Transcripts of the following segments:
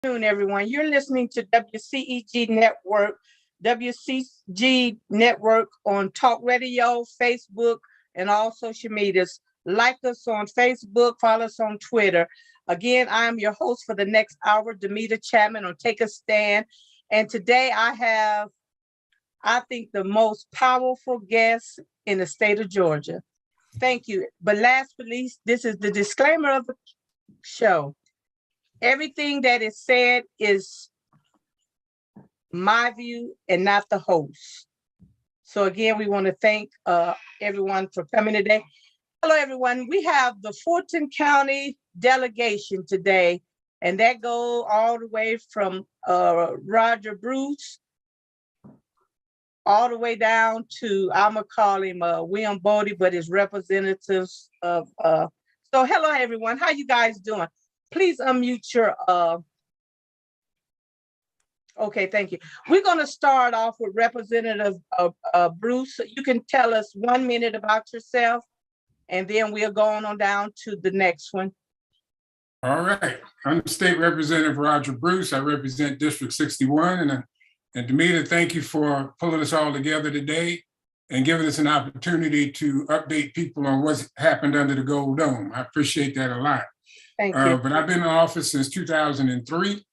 Afternoon, everyone. You're listening to WCEG Network, WCEG Network on Talk Radio, Facebook, and all social medias. Like us on Facebook, follow us on Twitter. Again, I am your host for the next hour, Damita Chatman on Take a Stand. And today I have, I think, the most powerful guest in the state of Georgia. Thank you. But last but least, this is the disclaimer of the show. Everything that is said is my view and not the host. So again, we want to thank everyone for coming today. Hello, everyone. We have the Fulton County delegation today, and that goes all the way from Roger Bruce all the way down to, I'm going to call him William Boddie, but his representatives of, so hello, everyone. How you guys doing? Please unmute your, okay, thank you. We're going to start off with Representative Bruce. You can tell us 1 minute about yourself, and then we'll go on down to the next one. All right. I'm State Representative Roger Bruce. I represent District 61. And Damita, thank you for pulling us all together today and giving us an opportunity to update people on what's happened under the Gold Dome. I appreciate that a lot. Thank you. But I've been in office since 2003.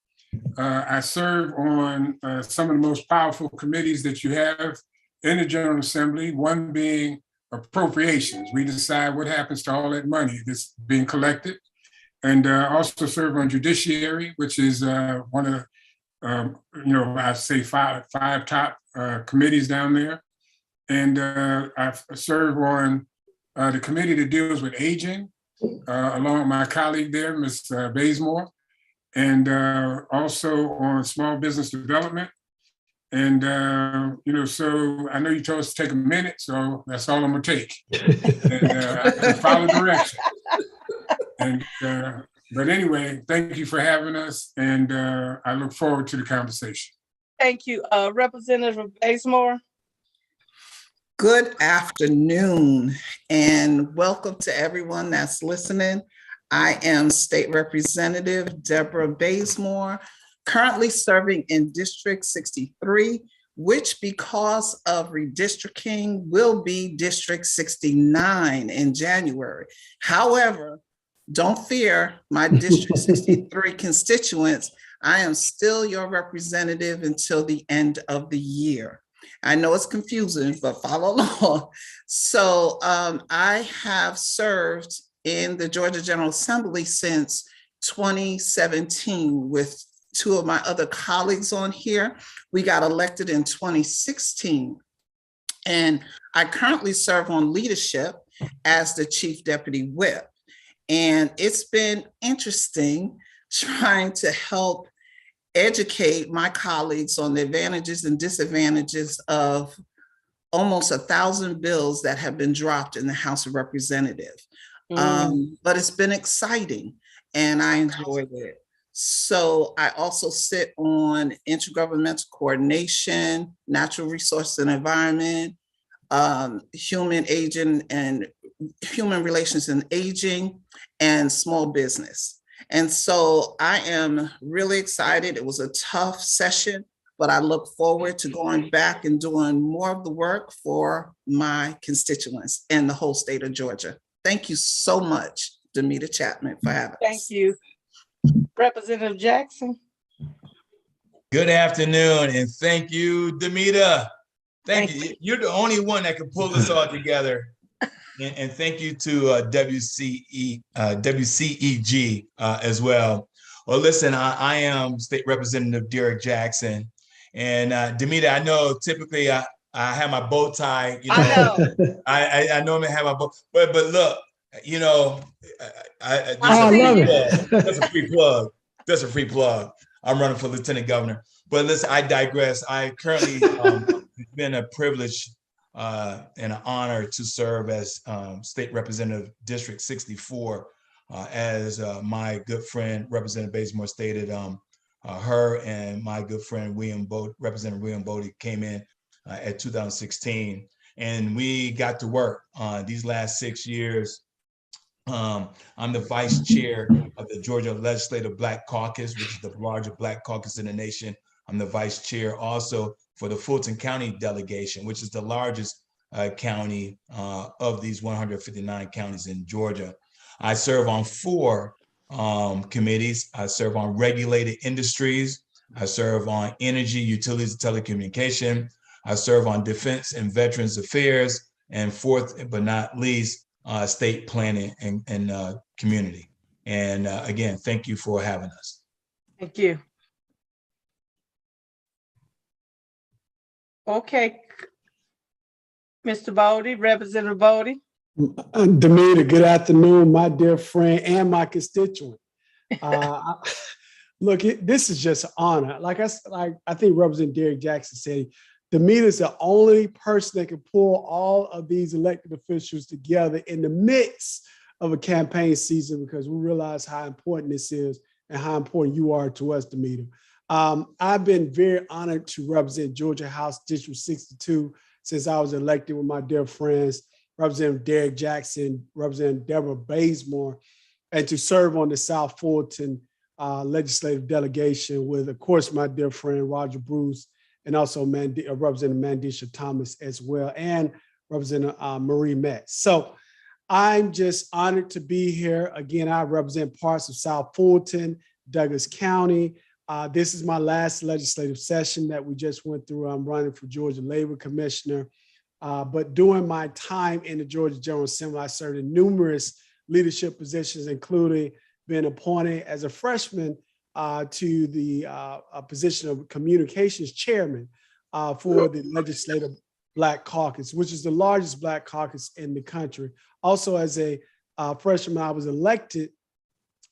I serve on some of the most powerful committees that you have in the General Assembly, one being appropriations. We decide what happens to all that money that's being collected. And also serve on judiciary, which is one of I say five top committees down there. And I serve on the committee that deals with aging, along with my colleague there, Ms. Bazemore, and also on small business development. And, so I know you told us to take a minute, so that's all I'm gonna take. And I can follow direction. And, but anyway, thank you for having us, and I look forward to the conversation. Thank you. Representative Bazemore. Good afternoon, and welcome to everyone that's listening. I am State Representative Debra Bazemore, currently serving in District 63, which because of redistricting will be District 69 in January. However, don't fear, my District 63 constituents, I am still your representative until the end of the year. I know it's confusing, but follow along. So I have served in the Georgia General Assembly since 2017 with two of my other colleagues on here. We got elected in 2016. And I currently serve on leadership as the Chief Deputy Whip. And it's been interesting trying to help educate my colleagues on the advantages and disadvantages of almost 1,000 bills that have been dropped in the House of Representatives. But it's been exciting and I enjoyed it. So I also sit on intergovernmental coordination, natural resources and environment, human aging and human relations and aging, and small business. And so I am really excited. It was a tough session, but I look forward to going back and doing more of the work for my constituents and the whole state of Georgia. Thank you so much, Damita Chatman, for having us. Thank you. Representative Jackson. Good afternoon, and thank you, Damita. Thank you. You're the only one that can pull this all together. And thank you to WCEG as well. Well, listen, I am State Representative Derrick Jackson. And Damita, I know typically I have my bow tie. You know, I normally have my bow, but look, you know, I love it. That's a free plug. That's a free plug. I'm running for Lieutenant Governor. But listen, I digress. I currently, it's been a privilege and an honor to serve as State Representative District 64, as my good friend Representative Bazemore stated. Her and my good friend Representative William Boddie came in at 2016, and we got to work these last 6 years. I'm the vice chair of the Georgia Legislative Black Caucus, which is the largest Black caucus in the nation. I'm the vice chair also for the Fulton County delegation, which is the largest county of these 159 counties in Georgia. I serve on 4 committees. I serve on regulated industries. I serve on energy, utilities, and telecommunication. I serve on defense and veterans affairs. And fourth, but not least, state planning and community. And again, thank you for having us. Thank you. Okay, Mr. Boddie, Representative Boddie. Damita, good afternoon, my dear friend and my constituent. Look, this is just an honor. Like I think Representative Derrick Jackson said, Damita is the only person that can pull all of these elected officials together in the midst of a campaign season, because we realize how important this is and how important you are to us, Damita. I've been very honored to represent Georgia House District 62 since I was elected with my dear friends, Representative Derrick Jackson, Representative Debra Bazemore, and to serve on the South Fulton legislative delegation with, of course, my dear friend Roger Bruce, and also Representative Mandisha Thomas as well, and Representative Marie Metz. So I'm just honored to be here. Again, I represent parts of South Fulton, Douglas County. This is my last legislative session that we just went through. I'm running for Georgia Labor Commissioner. But during my time in the Georgia General Assembly, I served in numerous leadership positions, including being appointed as a freshman to the position of communications chairman for the Legislative Black Caucus, which is the largest Black caucus in the country. Also, as a freshman, I was elected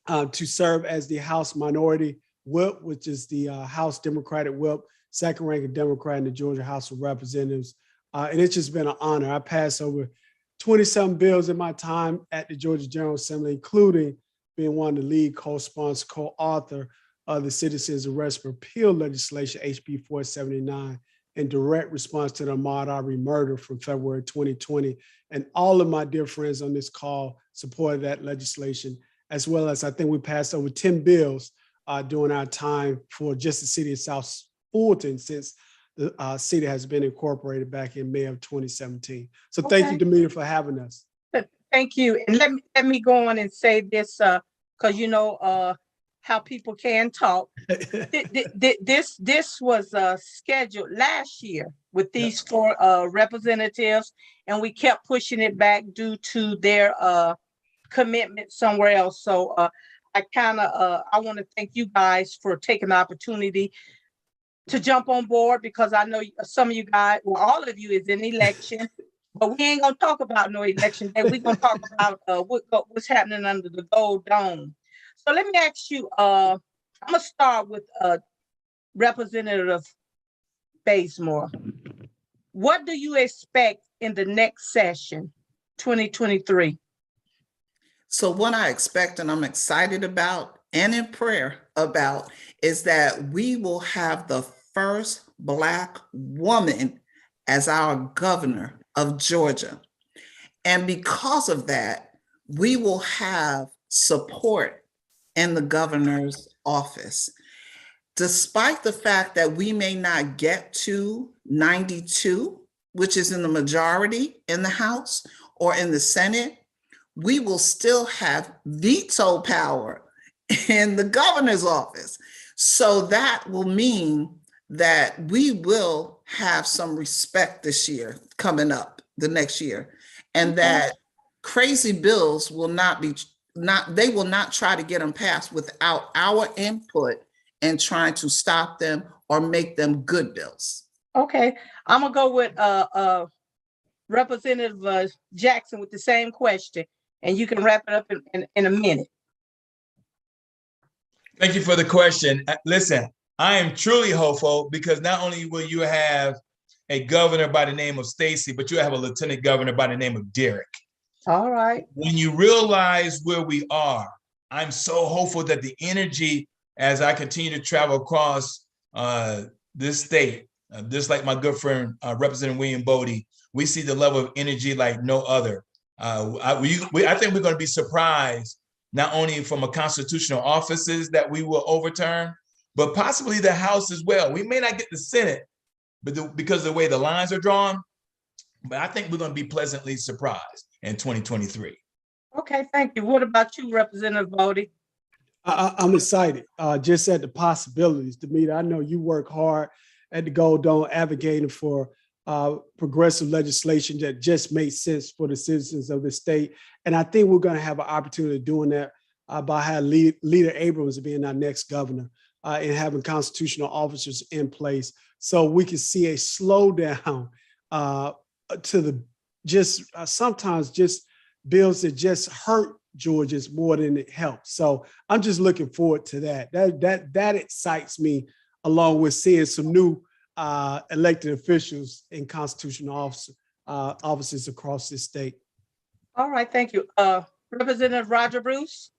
to serve as the House Minority Whip, which is the House Democratic Whip, second ranking Democrat in the Georgia House of Representatives. And it's just been an honor. I passed over 20-some bills in my time at the Georgia General Assembly, including being one of the lead co-sponsor, co-author of the Citizens Arrest Repeal legislation, HB 479, in direct response to the Ahmaud Arbery murder from February 2020. And all of my dear friends on this call supported that legislation, as well as I think we passed over 10 bills during our time for just the city of South Fulton since the city has been incorporated back in May of 2017. So thank you, Damita, for having us. Thank you. And let me go on and say this, because you know how people can talk. This was scheduled last year with these 4 representatives, and we kept pushing it back due to their commitment somewhere else. So I want to thank you guys for taking the opportunity to jump on board, because I know some of you guys, well, all of you is in election, but we ain't gonna talk about no election day. We're gonna talk about what's happening under the Gold Dome. So let me ask you, I'm gonna start with Representative Bazemore. What do you expect in the next session, 2023? So what I expect and I'm excited about and in prayer about is that we will have the first Black woman as our governor of Georgia. And because of that, we will have support in the governor's office. Despite the fact that we may not get to 92, which is in the majority in the House or in the Senate, we will still have veto power in the governor's office. So that will mean that we will have some respect this year coming up the next year, and that crazy bills will they will not try to get them passed without our input and trying to stop them or make them good bills. Okay, I'm gonna go with Representative Jackson with the same question, and you can wrap it up in a minute. Thank you for the question. Listen, I am truly hopeful, because not only will you have a governor by the name of Stacey, but you have a lieutenant governor by the name of Derrick. All right. When you realize where we are, I'm so hopeful that the energy, as I continue to travel across this state, just like my good friend, Representative William Boddie, we see the level of energy like no other. I think we're going to be surprised, not only from a constitutional offices that we will overturn, but possibly the House as well. We may not get the Senate, but because of the way the lines are drawn, but I think we're going to be pleasantly surprised in 2023. Okay, thank you. What about you, Representative Boddie? I'm excited just at the possibilities. Damita, I know you work hard at the Gold Dome advocating for progressive legislation that just makes sense for the citizens of the state. And I think we're going to have an opportunity of doing that by having Leader Abrams being our next governor and having constitutional officers in place so we can see a slowdown to the sometimes just bills that just hurt Georgians more than it helps. So I'm just looking forward to that. That excites me, along with seeing some new elected officials in constitutional offices across this state. All right, thank you. Representative Roger Bruce.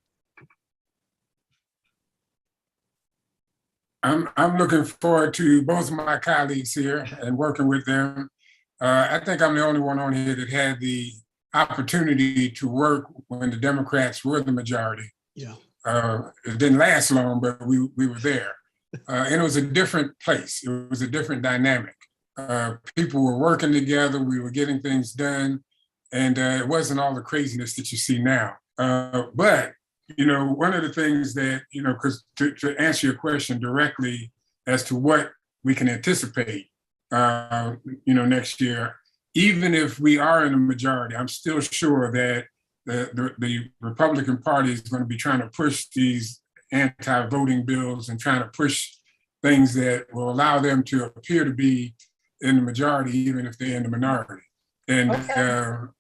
I'm looking forward to both of my colleagues here and working with them. I think I'm the only one on here that had the opportunity to work when the Democrats were the majority. Yeah. It didn't last long, but we were there. And it was a different place. It was a different dynamic. People were working together. We were getting things done. And it wasn't all the craziness that you see now. But, one of the things that, because to answer your question directly as to what we can anticipate, next year, even if we are in a majority, I'm still sure that the Republican Party is going to be trying to push these anti-voting bills and trying to push things that will allow them to appear to be in the majority, even if they're in the minority. And,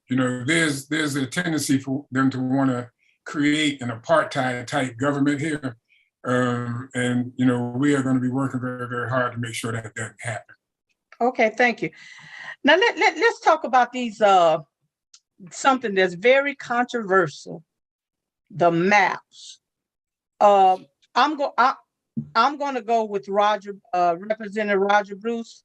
there's a tendency for them to want to create an apartheid type government here. And we are going to be working very, very hard to make sure that doesn't happen. Okay, thank you. Now let's talk about these something that's very controversial, the maps. I'm going to go with Representative Roger Bruce.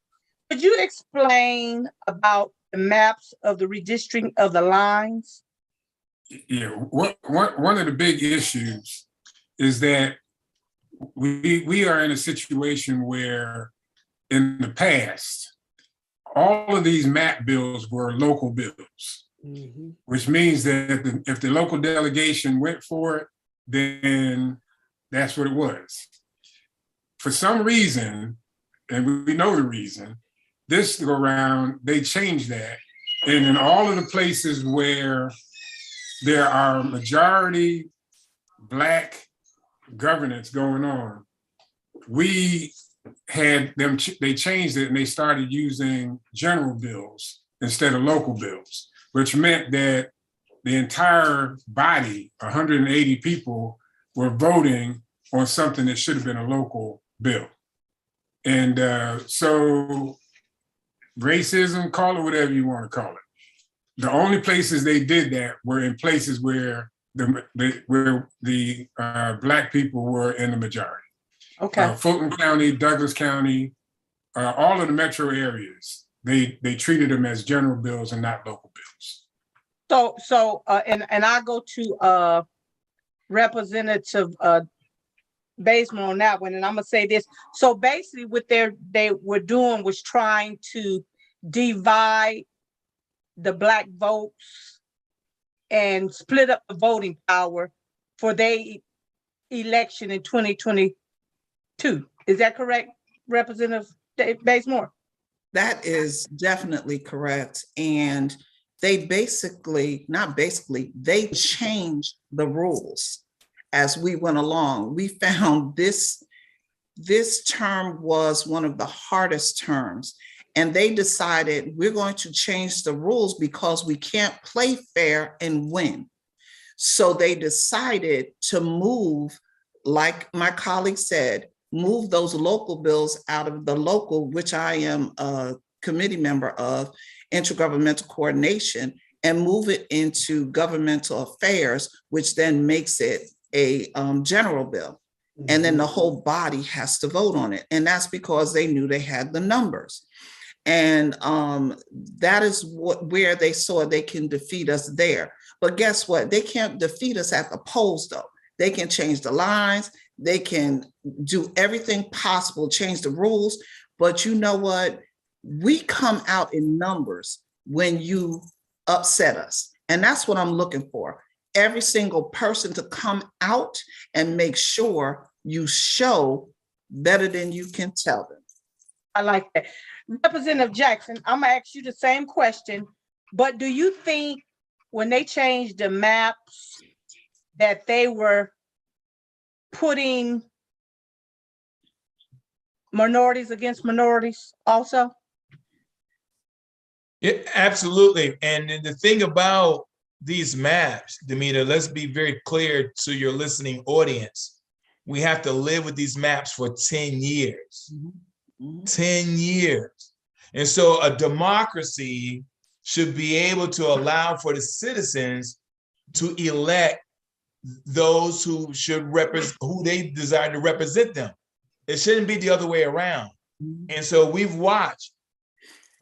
Could you explain about the maps of the redistricting of the lines? Yeah, one of the big issues is that we are in a situation where in the past, all of these map bills were local bills, which means that if the local delegation went for it, then that's what it was. For some reason, and we know the reason, this go around, they changed that. And in all of the places where there are majority Black governance going on, we had them, they changed it and they started using general bills instead of local bills, which meant that the entire body, 180 people, were voting on something that should have been a local bill. And so racism, call it whatever you want to call it. The only places they did that were in places where the Black people were in the majority. Okay. Fulton County, Douglas County, all of the metro areas, they treated them as general bills and not local bills. So I go to Representative Bazemore on that one, and I'm gonna say this. So basically, what they were doing was trying to divide the Black votes and split up the voting power for their election in 2022. Is that correct, Representative Bazemore? That is definitely correct. And they they changed the rules as we went along. We found this term was one of the hardest terms. And they decided we're going to change the rules because we can't play fair and win. So they decided to move, like my colleague said, move those local bills out of the local, which I am a committee member of, intergovernmental coordination, and move it into governmental affairs, which then makes it a general bill. And then the whole body has to vote on it. And that's because they knew they had the numbers. And that is where they saw they can defeat us there. But guess what? They can't defeat us at the polls, though. They can change the lines. They can do everything possible, change the rules. But you know what? We come out in numbers when you upset us. And that's what I'm looking for. Every single person to come out and make sure you show better than you can tell them. I like that. Representative Jackson, I'm gonna ask you the same question, but do you think when they changed the maps that they were putting minorities against minorities also? Yeah, absolutely. And the thing about these maps, Damita, let's be very clear to your listening audience. We have to live with these maps for 10 years. 10 years. And so a democracy should be able to allow for the citizens to elect those who should represent, who they desire to represent them. It shouldn't be the other way around. And so we've watched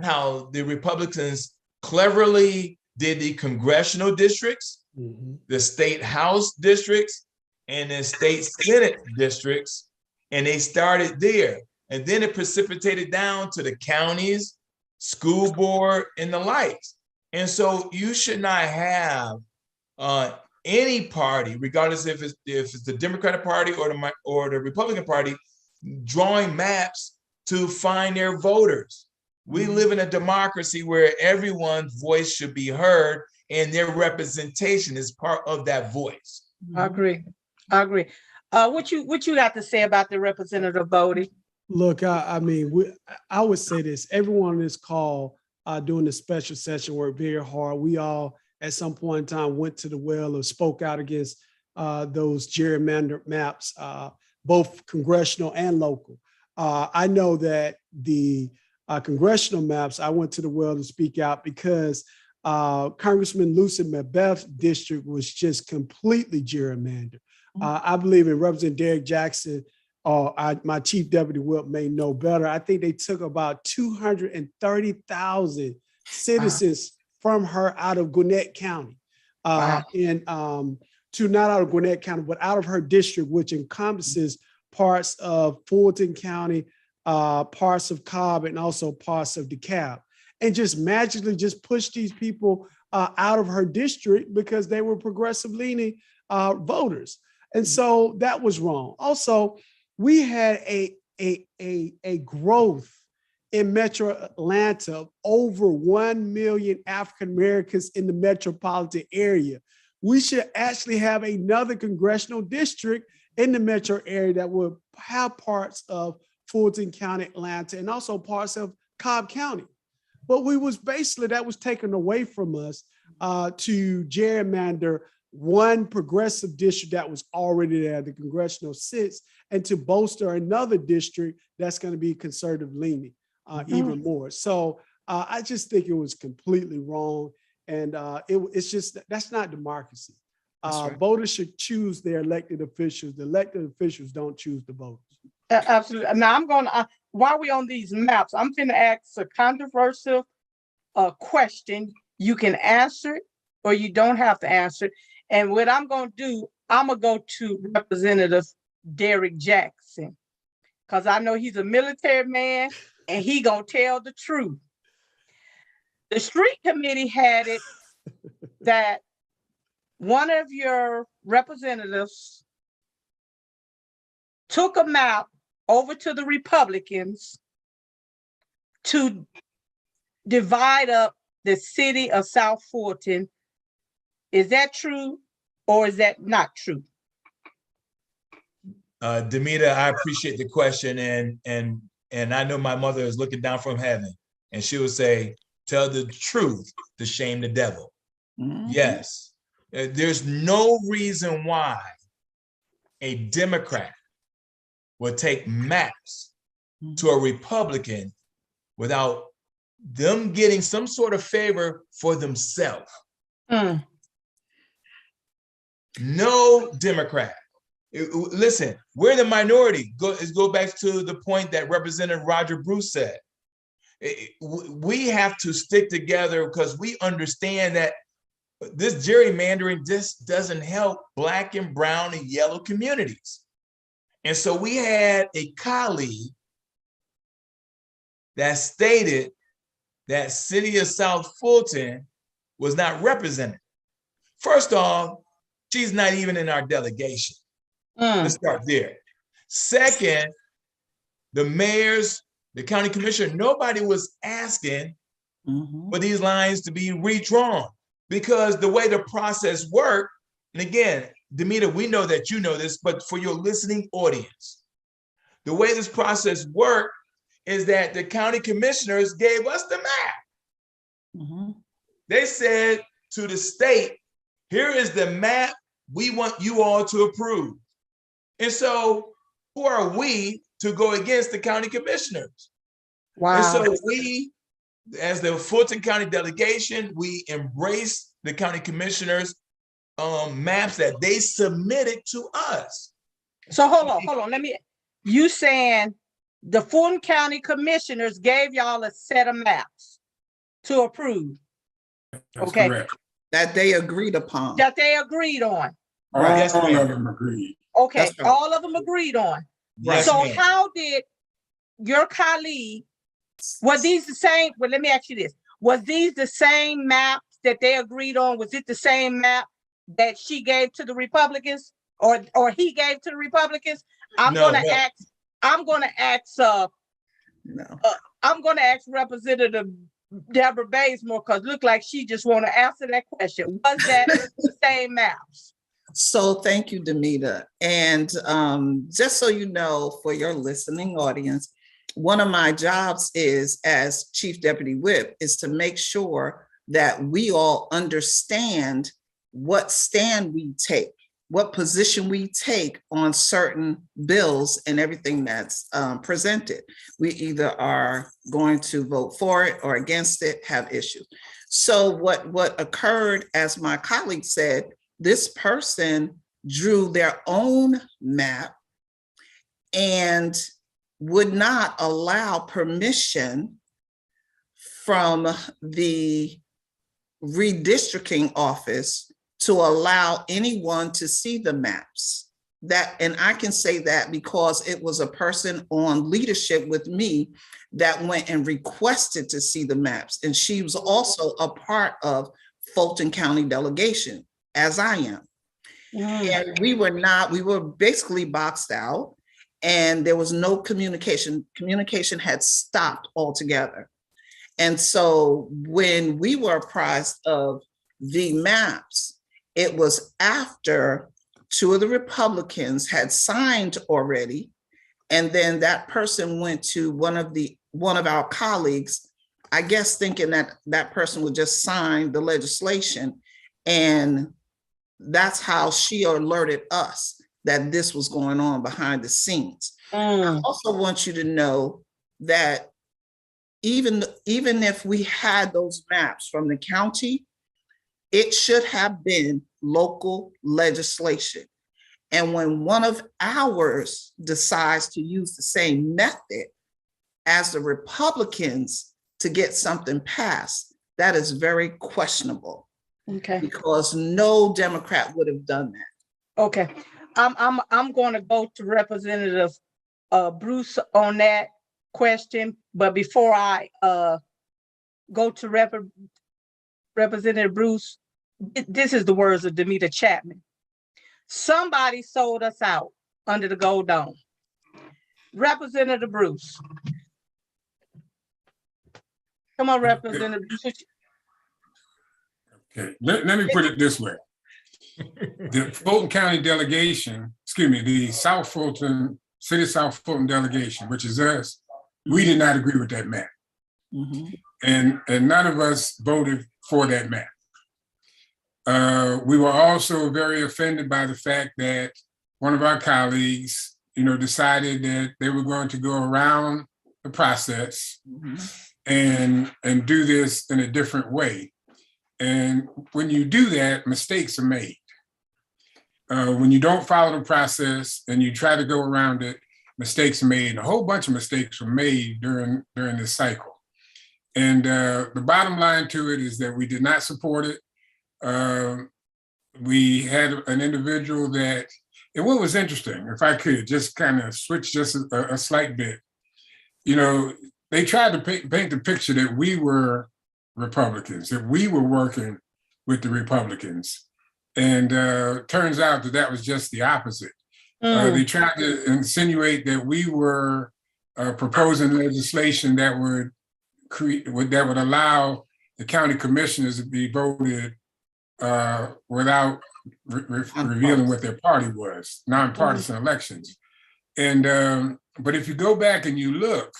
how the Republicans cleverly did the congressional districts, the state house districts, and the state senate districts, and they started there. And then it precipitated down to the counties, school board, and the likes. And so you should not have any party, regardless if it's the Democratic Party or the Republican Party, drawing maps to find their voters. We live in a democracy where everyone's voice should be heard and their representation is part of that voice. I agree. I agree. What you got to say about the Representative Boddie? Look, I mean, I would say this, everyone on this call doing the special session worked very hard. We all at some point in time went to the well or spoke out against those gerrymandered maps, both congressional and local. I know that the congressional maps, I went to the well to speak out because Congressman Lucy McBeth's district was just completely gerrymandered. I believe in Representative Derrick Jackson, my chief deputy whip may know better. I think they took about 230,000 citizens from her out of Gwinnett County, and to not out of Gwinnett County, but out of her district, which encompasses parts of Fulton County, parts of Cobb, and also parts of DeKalb, and just magically just push these people out of her district because they were progressive leaning voters. And so that was wrong. Also, we had a growth in Metro Atlanta of over 1 million African Americans in the metropolitan area. We should actually have another congressional district in the metro area that would have parts of Fulton County, Atlanta, and also parts of Cobb County. But that was taken away from us to gerrymander one progressive district that was already there, the congressional seats, and to bolster another district that's going to be conservative leaning even more. So I just think it was completely wrong. And it's just, that's not democracy. Right. Voters should choose their elected officials. The elected officials don't choose the voters. Absolutely. Now I'm going to, while we're on these maps, I'm going to ask a controversial question. You can answer it or you don't have to answer it. And what I'm going to do, I'm going to go to Representative Derrick Jackson, because I know he's a military man and he going to tell the truth. The street committee had it that one of your representatives took a map over to the Republicans to divide up the city of South Fulton. Is that true or is that not true? Damita, I appreciate the question, and I know my mother is looking down from heaven, and she would say, "Tell the truth to shame the devil." Yes, there's no reason why a Democrat would take maps to a Republican without them getting some sort of favor for themselves. No Democrat. Listen, we're the minority. Go back to the point that Representative Roger Bruce said. we have to stick together because we understand that this gerrymandering just doesn't help Black and brown and yellow communities. And so we had a colleague that stated that City of South Fulton was not represented. First off, she's not even in our delegation. Let's start there. Second, the mayors, the county commissioner, nobody was asking for these lines to be redrawn, because the way the process worked, and again, Damita, we know that you know this, but for your listening audience, the way this process worked is that the county commissioners gave us the map. They said to the state, here is the map we want you all to approve. And so who are we to go against the county commissioners? Wow. And so we, as the Fulton County delegation, we embrace the county commissioners' maps that they submitted to us. So hold on. You saying the Fulton County commissioners gave y'all a set of maps to approve? That's okay. correct. That they agreed upon. That they agreed on? All Yes, of ma'am. them agreed. Okay, That's right. all of them agreed on. Yes, So ma'am. how did your colleague, were these the same, well, let me ask you this. Was these the same maps that they agreed on? Was it the same map that she gave to the Republicans or he gave to the Republicans? I'm No, gonna no. ask Representative Debra Bazemore, because look like she just want to answer that question. Was that the same maps? So thank you, Damita. And just so you know, for your listening audience, one of my jobs is, as Chief Deputy Whip, is to make sure that we all understand what stand we take, what position we take on certain bills and everything that's presented. We either are going to vote for it or against it, have issues. So what occurred, as my colleague said, this person drew their own map and would not allow permission from the redistricting office to allow anyone to see the maps. And I can say that because it was a person on leadership with me that went and requested to see the maps. And she was also a part of Fulton County delegation, as I am. And we were basically boxed out, and there was no communication. Communication had stopped altogether. And so when we were apprised of the maps, it was after two of the Republicans had signed already. And then that person went to one of our colleagues, I guess thinking that that person would just sign the legislation. And that's how she alerted us that this was going on behind the scenes. I also want you to know that even if we had those maps from the county, it should have been local legislation. And when one of ours decides to use the same method as the Republicans to get something passed, that is very questionable. Okay. Because no Democrat would have done that. Okay. I'm going to go to Representative Bruce on that question, but before I go to Representative Bruce, this is the words of Damita Chatman. Somebody sold us out under the gold dome. Representative Bruce. Come on, Representative Bruce. Okay, let me put it this way. The Fulton County delegation, the South Fulton, City of South Fulton delegation, which is us, we did not agree with that map. And none of us voted for that map. We were also very offended by the fact that one of our colleagues, decided that they were going to go around the process and do this in a different way. And when you do that, mistakes are made. When you don't follow the process and you try to go around it, mistakes are made. A whole bunch of mistakes were made during this cycle. And the bottom line to it is that we did not support it. We had an individual that, and what was interesting, if I could just kind of switch just a slight bit, you know, they tried to paint the picture that we were Republicans, that we were working with the Republicans. And turns out that that was just the opposite. They tried to insinuate that we were proposing legislation that would allow the county commissioners to be voted without revealing what their party was, nonpartisan elections. And but if you go back and you look,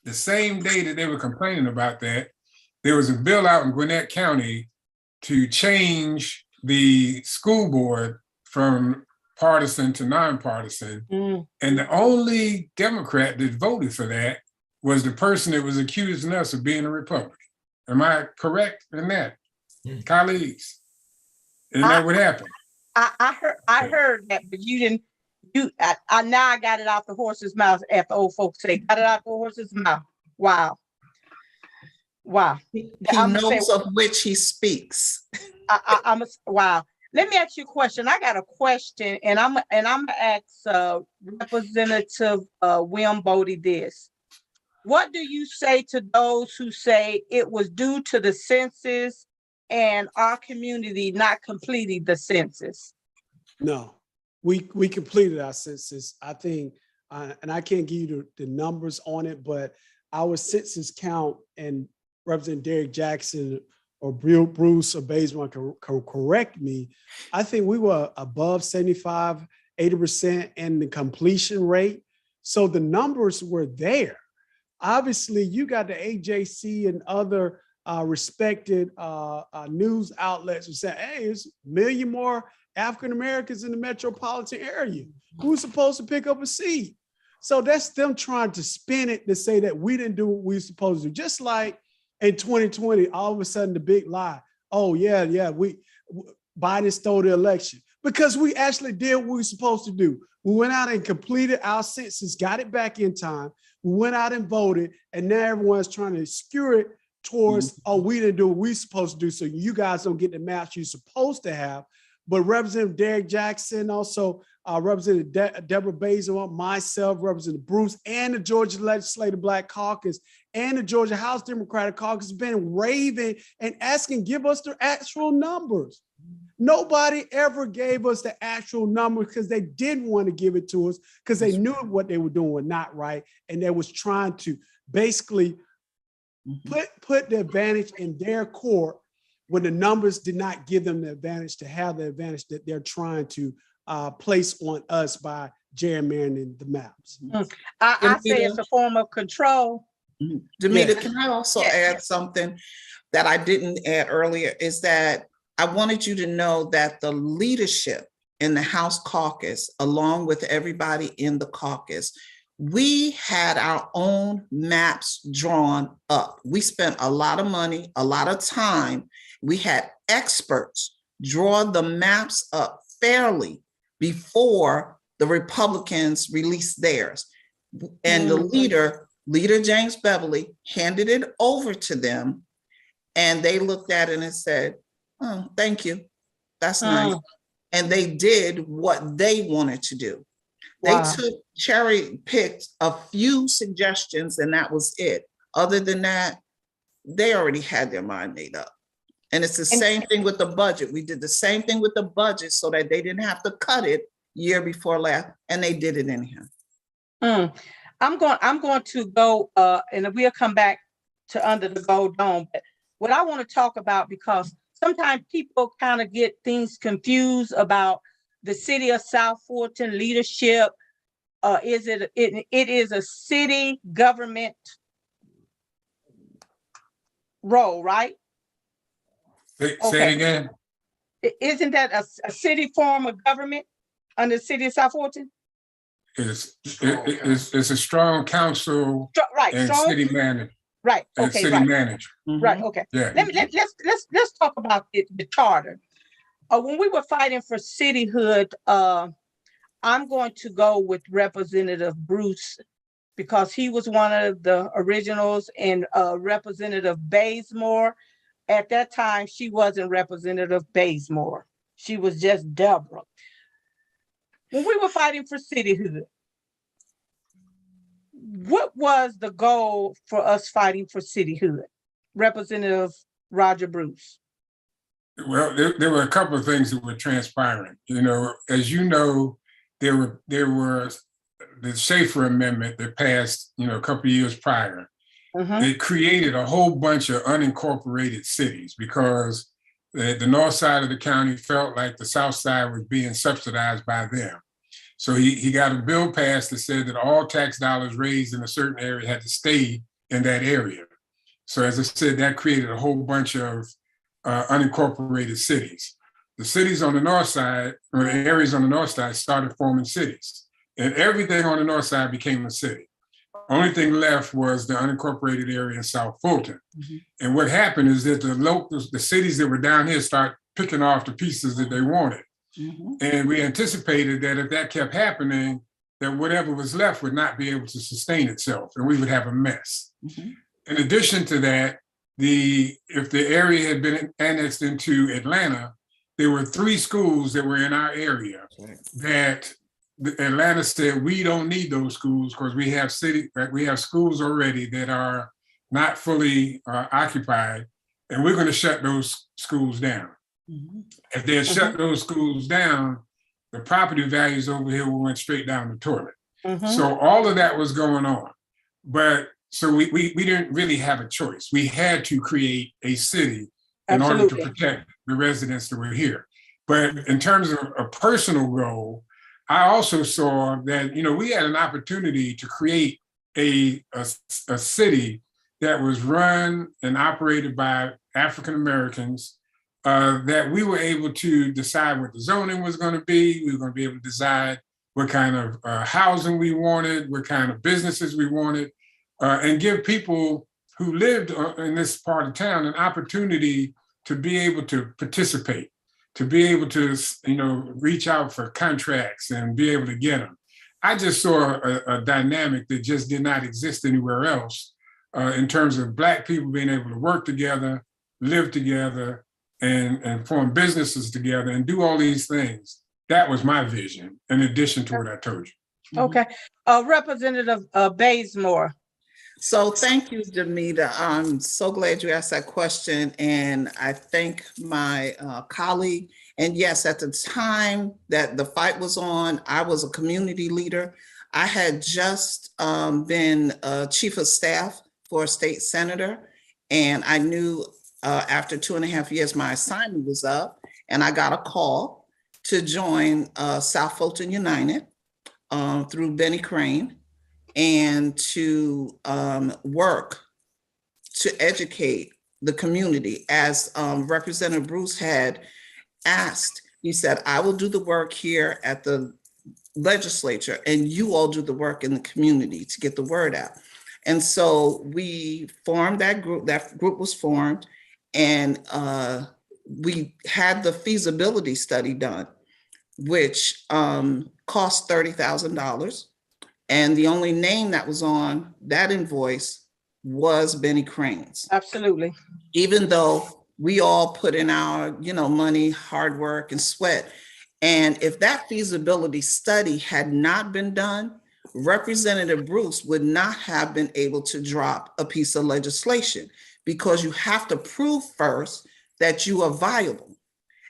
the same day that they were complaining about that, there was a bill out in Gwinnett County to change the school board from partisan to nonpartisan. And the only Democrat that voted for that was the person that was accusing us of being a Republican. Am I correct in that, colleagues? Isn't that what happened? I heard that, but you didn't. Now I got it out the horse's mouth, after old folks say, got it out the horse's mouth. Wow. He knows of which he speaks. Wow. Let me ask you a question. I got a question, and I'm gonna ask Representative William Boddie this. What do you say to those who say it was due to the census and our community not completing the census? No, we completed our census. I think, and I can't give you the numbers on it, but our census count, and Representative Derrick Jackson or Bruce or Bazemore can correct me, I think we were above 75, 80% in the completion rate. So the numbers were there. Obviously, you got the AJC and other respected news outlets who say, hey, there's 1 million more African Americans in the metropolitan area. Who's supposed to pick up a seat? So that's them trying to spin it to say that we didn't do what we were supposed to do. Just like in 2020, all of a sudden the big lie. Oh, yeah, Biden stole the election. Because we actually did what we were supposed to do. We went out and completed our census, got it back in time. We went out and voted, and now everyone's trying to skew it towards, oh, we didn't do what we were supposed to do, so you guys don't get the maps you're supposed to have. But Representative Derrick Jackson, also Representative Debra Bazemore, myself, Representative Bruce, and the Georgia Legislative Black Caucus, and the Georgia House Democratic Caucus have been raving and asking, give us the actual numbers. Nobody ever gave us the actual numbers because they didn't want to give it to us because they knew what they were doing was not right. And they was trying to basically put the advantage in their court when the numbers did not give them the advantage to have the advantage that they're trying to place on us by gerrymandering the maps. I say it's a form of control. Damita, can I also add something that I didn't add earlier, is that I wanted you to know that the leadership in the House caucus, along with everybody in the caucus, we had our own maps drawn up. We spent a lot of money, a lot of time. We had experts draw the maps up fairly before the Republicans released theirs. And the leader James Beverly, handed it over to them, and they looked at it and said, oh, thank you. That's nice. And they did what they wanted to do. They took cherry-picked a few suggestions, and that was it. Other than that, they already had their mind made up. And it's the same thing with the budget. We did the same thing with the budget so that they didn't have to cut it year before last, and they did it anyhow. I'm going to go, and we'll come back to Under the Gold Dome. But what I want to talk about, because sometimes people kind of get things confused about the city of South Fulton leadership. It is a city government role, right? Say it again. Isn't that a city form of government under the city of South Fulton? It's a strong council, right? And strong, city manager. Right. Okay. And city manager. Right. Okay. Yeah. Let's talk about the charter. When we were fighting for cityhood, I'm going to go with Representative Bruce because he was one of the originals, and Representative Bazemore. At that time, she wasn't Representative Bazemore. She was just Debra. When we were fighting for cityhood, what was the goal for us fighting for cityhood? Representative Roger Bruce. Well, there were a couple of things that were transpiring. You know, as you know, there were the Schaefer Amendment that passed, you know, a couple of years prior. It created a whole bunch of unincorporated cities because the north side of the county felt like the south side was being subsidized by them. So he got a bill passed that said that all tax dollars raised in a certain area had to stay in that area. So as I said, that created a whole bunch of unincorporated cities. The cities on the north side, or the areas on the north side, started forming cities. And everything on the north side became a city. Only thing left was the unincorporated area in South Fulton. And what happened is that the cities that were down here start picking off the pieces that they wanted. And we anticipated that if that kept happening, that whatever was left would not be able to sustain itself, and we would have a mess. In addition to that, if the area had been annexed into Atlanta, there were 3 schools that were in our area that Atlanta said, we don't need those schools because we have schools already that are not fully occupied, and we're going to shut those schools down. If they had shut those schools down, the property values over here went straight down the toilet. So all of that was going on. But so we didn't really have a choice. We had to create a city in order to protect the residents that were here. But in terms of a personal goal, I also saw that, you know, we had an opportunity to create a city that was run and operated by African Americans, that we were able to decide what the zoning was going to be. We were going to be able to decide what kind of housing we wanted, what kind of businesses we wanted, and give people who lived in this part of town an opportunity to be able to participate, to be able to, you know, reach out for contracts and be able to get them. I just saw a dynamic that just did not exist anywhere else in terms of Black people being able to work together, live together, and form businesses together and do all these things. That was my vision, in addition to what I told you. Okay. Representative Bazemore. So thank you, Damita. I'm so glad you asked that question. And I thank my colleague. And yes, at the time that the fight was on, I was a community leader. I had just been chief of staff for a state senator. And I knew after 2.5 years, my assignment was up, and I got a call to join South Fulton United through Benny Crane, and to work to educate the community. As Representative Bruce had asked, he said, I will do the work here at the legislature, and you all do the work in the community to get the word out. And so we formed that group. That group was formed, and we had the feasibility study done, which cost $30,000. And the only name that was on that invoice was Benny Crane's. Absolutely. Even though we all put in our, you know, money, hard work, and sweat. And if that feasibility study had not been done, Representative Bruce would not have been able to drop a piece of legislation, because you have to prove first that you are viable.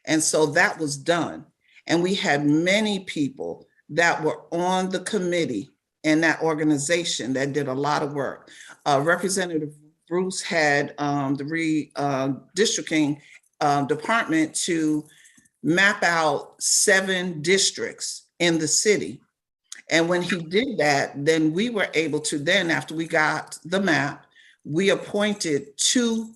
And so that was done. And we had many people that were on the committee and that organization that did a lot of work. Representative Bruce had the redistricting department to map out 7 districts in the city. And when he did that, then we were able to then, after we got the map, we appointed 2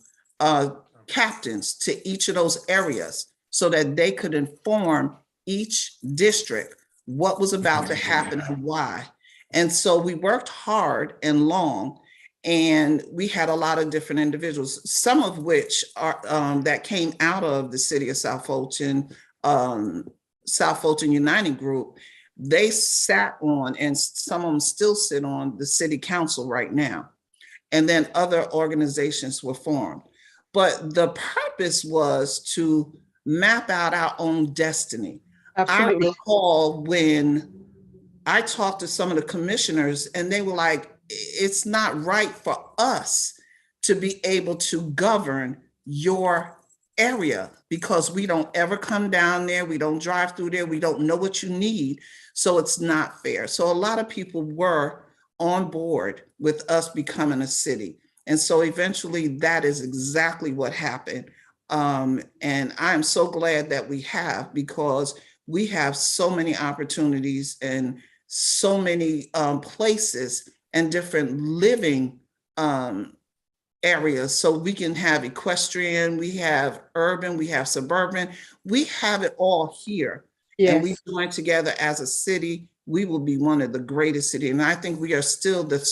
captains to each of those areas so that they could inform each district what was about to happen and why. And so we worked hard and long, and we had a lot of different individuals, some of which are that came out of the city of South Fulton United Group. they sat on, and some of them still sit on, the city council right now. And then other organizations were formed. But the purpose was to map out our own destiny. Absolutely. I recall when I talked to some of the commissioners and they were like, it's not right for us to be able to govern your area because we don't ever come down there, we don't drive through there, we don't know what you need, so it's not fair. So a lot of people were on board with us becoming a city. And so eventually that is exactly what happened. And I'm so glad that we have, because we have so many opportunities and so many places and different living areas. So we can have equestrian, we have urban, we have suburban, we have it all here. Yes. And we join together as a city, we will be one of the greatest cities. And I think we are still the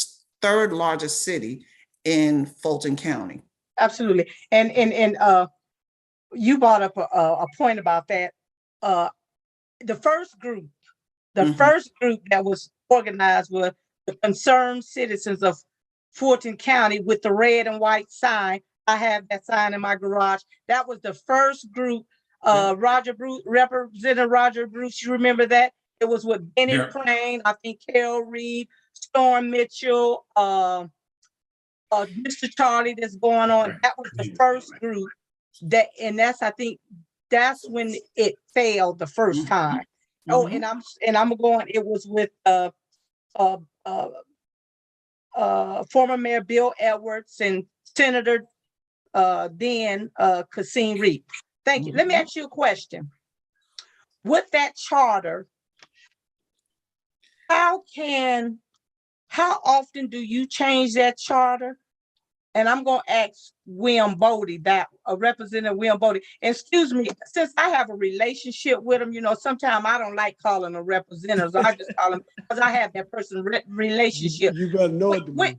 third largest city in Fulton County. Absolutely. And you brought up a point about that. The first group that was organized was the concerned citizens of Fulton County with the red and white sign. I have that sign in my garage. That was the first group. Roger Bruce, Representative Roger Bruce, you remember that? It was with Benny Crane, I think Carol Reed, Storm Mitchell, Mr. Charlie that's going on. That was the first group and I think that's when it failed the first time. Oh, and I'm going, it was with former Mayor Bill Edwards and Senator then Kasim Reed. Thank you. Let me ask you a question. With that charter, how often do you change that charter? And I'm going to ask William Boddie, Representative William Boddie. Excuse me, since I have a relationship with him, sometimes I don't like calling them representatives. I just call them because I have that person relationship. You better know it. With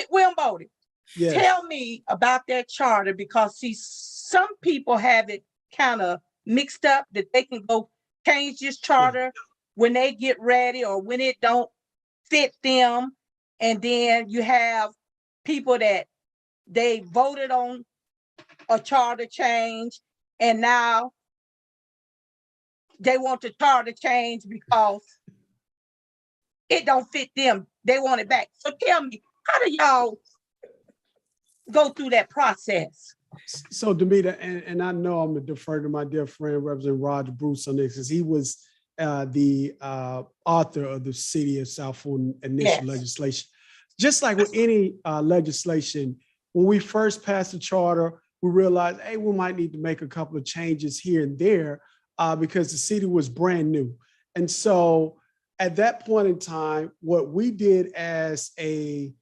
William Boddie. Yes. Tell me about that charter, because see, some people have it kind of mixed up that they can go change this charter when they get ready or when it don't fit them. And then you have people that they voted on a charter change and now they want the charter change because it don't fit them. They want it back. So tell me, how do y'all go through that process? So Damita, and I know I'm going to defer to my dear friend, Representative Roger Bruce on this, because he was the author of the City of South Fulton initial legislation. Just like with any legislation, when we first passed the charter, we realized, hey, we might need to make a couple of changes here and there because the city was brand new. And so at that point in time, what we did as a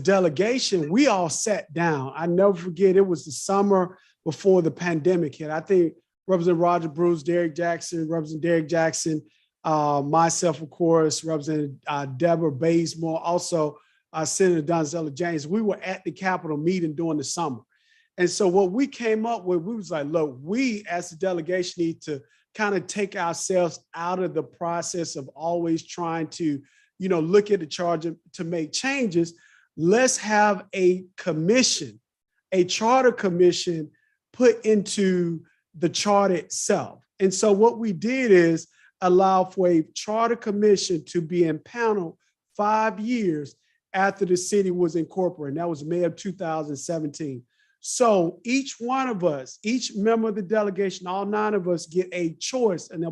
delegation, we all sat down. I never forget, it was the summer before the pandemic hit. I think Representative Roger Bruce, Derrick Jackson, Representative Derrick Jackson, myself, of course, Representative Debra Bazemore, also Senator Donzella James, we were at the Capitol meeting during the summer. And so what we came up with, we was like, look, we as a delegation need to kind of take ourselves out of the process of always trying to, look at the charter to make changes. Let's have a commission, a charter commission put into the charter itself. And so what we did is allow for a charter commission to be impaneled 5 years after the city was incorporated. That was May of 2017. So each one of us, each member of the delegation, all 9 of us get a choice, an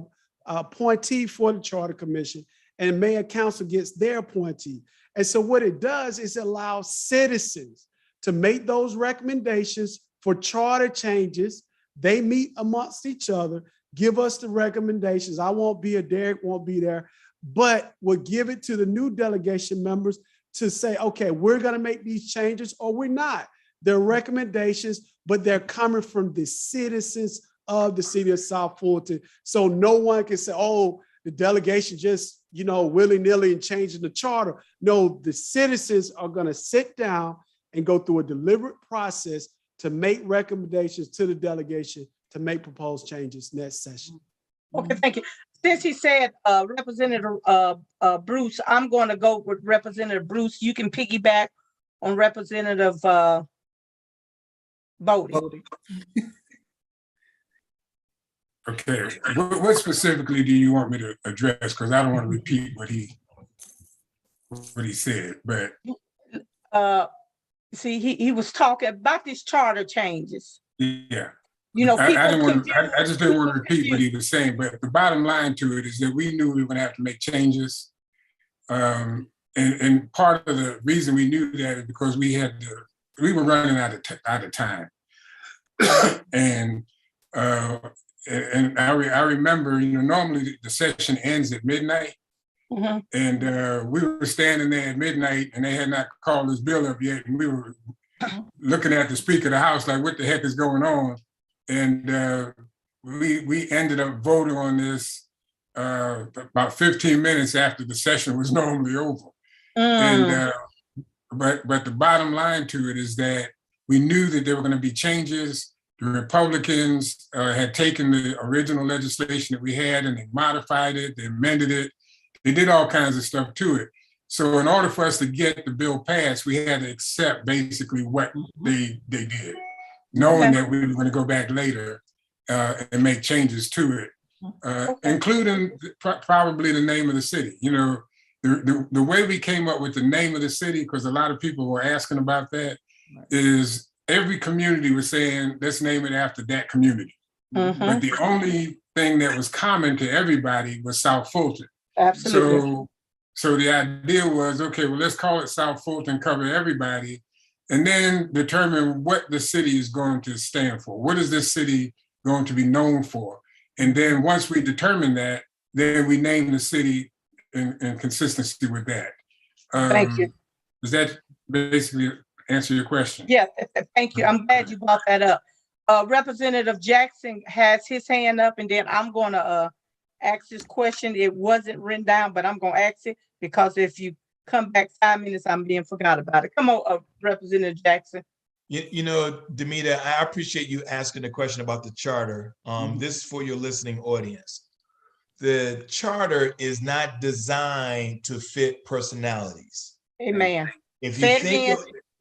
appointee for the charter commission, and mayor council gets their appointee. And so what it does is allow citizens to make those recommendations for charter changes. They meet amongst each other, give us the recommendations. I won't be there, Derrick won't be there, but we'll give it to the new delegation members to say, okay, we're going to make these changes or we're not. They're recommendations, but they're coming from the citizens of the city of South Fulton. So no one can say, oh, the delegation just, willy-nilly and changing the charter. No, the citizens are going to sit down and go through a deliberate process to make recommendations to the delegation to make proposed changes next session. Okay, thank you. Since he said Representative Bruce, I'm going to go with Representative Bruce. You can piggyback on Representative Boddie. Okay, what specifically do you want me to address? Because I don't want to repeat what he said, but see, he was talking about these charter changes. yeah. You know, I just didn't want to repeat what he was saying, but the bottom line to it is that we knew we were going to have to make changes. And part of the reason we knew that is because we were running out of time. And I remember, normally the session ends at midnight. Mm-hmm. And we were standing there at midnight and they had not called this bill up yet. And we were looking at the Speaker of the House like, what the heck is going on? And we ended up voting on this about 15 minutes after the session was normally over. And but the bottom line to it is that we knew that there were going to be changes. The Republicans had taken the original legislation that we had and they modified it, they amended it, they did all kinds of stuff to it. So in order for us to get the bill passed, we had to accept basically what they did, knowing that we were going to go back later and make changes to it, including probably the name of the city. The way we came up with the name of the city, because a lot of people were asking about that, is every community was saying, let's name it after that community. But the only thing that was common to everybody was South Fulton. Absolutely. So the idea was, okay, well, let's call it South Fulton, cover everybody, and then determine what the city is going to stand for. What is this city going to be known for? And then once we determine that, then we name the city in consistency with that. Thank you. Does that basically answer your question? Yeah, thank you. I'm glad you brought that up. Representative Jackson has his hand up, and then I'm going to ask this question. It wasn't written down, but I'm going to ask it because if you come back 5 minutes, I'm being forgot about it. Come on, Representative Jackson. Damita, I appreciate you asking the question about the charter. This is for your listening audience. The charter is not designed to fit personalities. Amen. If you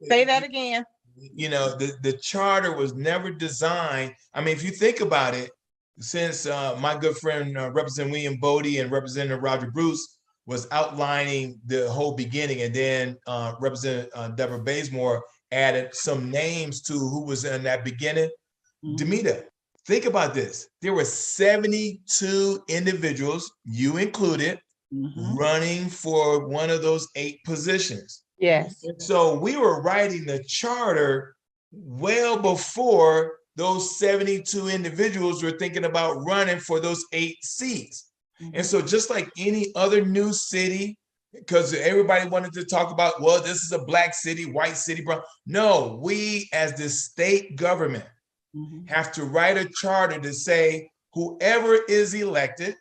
say that again. The charter was never designed. I mean, if you think about it, since my good friend Representative William Boddie and Representative Roger Bruce was outlining the whole beginning, and then Representative Debra Bazemore added some names to who was in that beginning. Damita, think about this. There were 72 individuals, you included, running for one of those 8 positions. Yes. So we were writing the charter well before those 72 individuals were thinking about running for those 8 seats. And so just like any other new city, because everybody wanted to talk about, well, this is a black city, white city, brown. No, we as the state government have to write a charter to say whoever is elected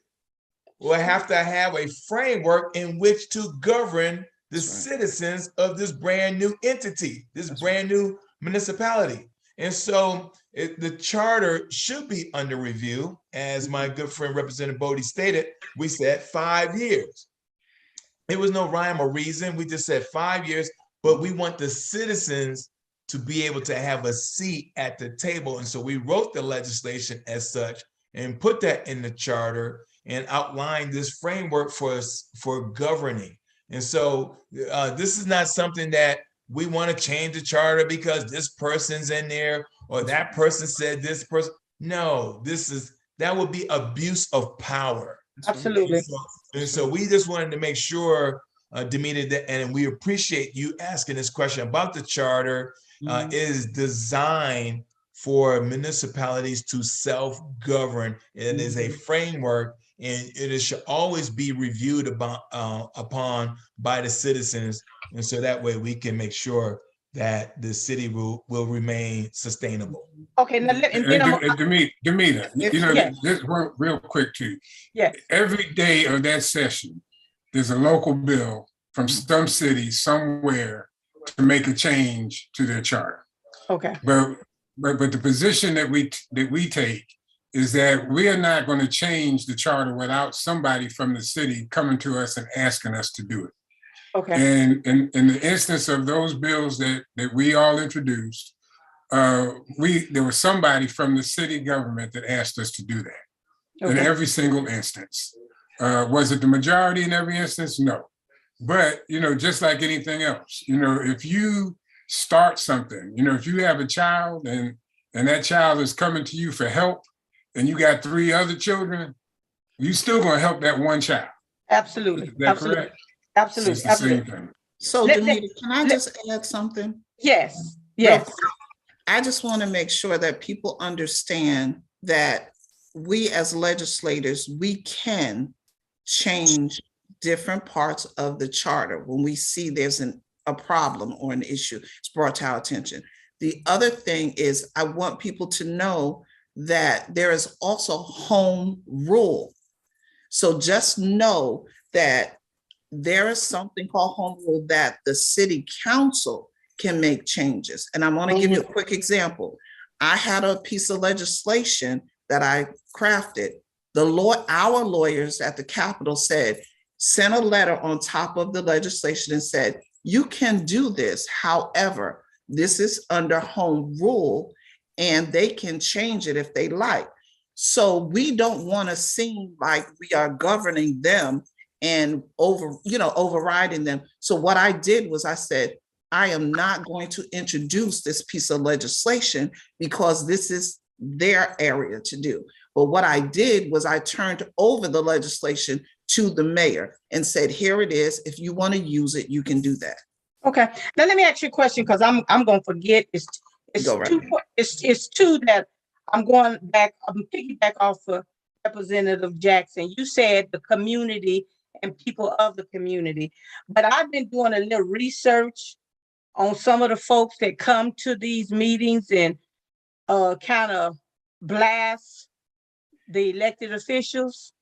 will have to have a framework in which to govern the citizens of this brand new entity, this brand new municipality. And so the charter should be under review. As my good friend Representative Boddie stated, we said 5 years. It was no rhyme or reason. We just said 5 years, but we want the citizens to be able to have a seat at the table. And so we wrote the legislation as such and put that in the charter and outlined this framework for governing. And so this is not something that we want to change the charter because this person's in there or that person said this person. No, that would be abuse of power. Absolutely. And so we just wanted to make sure, Damita, and we appreciate you asking this question about the charter is designed for municipalities to self-govern. It is a framework, and it should always be reviewed upon by the citizens. And so that way we can make sure that the city will remain sustainable. Okay, now Damita, just real quick too. Yes. Every day of that session, there's a local bill from some city somewhere to make a change to their charter. Okay. But the position that we take is that we are not going to change the charter without somebody from the city coming to us and asking us to do it. Okay. And in the instance of those bills that we all introduced, there was somebody from the city government that asked us to do that in every single instance. Was it the majority in every instance? No. But, just like anything else, if you start something, if you have a child and that child is coming to you for help and you got 3 other children, you still going to help that one child. Absolutely. Is that Absolutely. correct? Absolutely. It's the same thing. So Damita, can I just add something? Yes. Yes. I just want to make sure that people understand that we as legislators, we can change different parts of the charter when we see there's a problem or an issue. It's brought to our attention. The other thing is I want people to know that there is also home rule. So just know that there is something called home rule that the city council can make changes. And I'm going to give you a quick example. I had a piece of legislation that I crafted. Our lawyers at the Capitol sent a letter on top of the legislation and said, you can do this. However, this is under home rule and they can change it if they like. So we don't want to seem like we are governing them and overriding them. So what I did was I said, I am not going to introduce this piece of legislation because this is their area to do. But what I did was I turned over the legislation to the mayor and said, here it is. If you want to use it, you can do that. Okay. Now let me ask you a question because I'm going to forget. It's two that I'm going back. I'm piggyback off of Representative Jackson. You said the community and people of the community, but I've been doing a little research on some of the folks that come to these meetings and kind of blast the elected officials.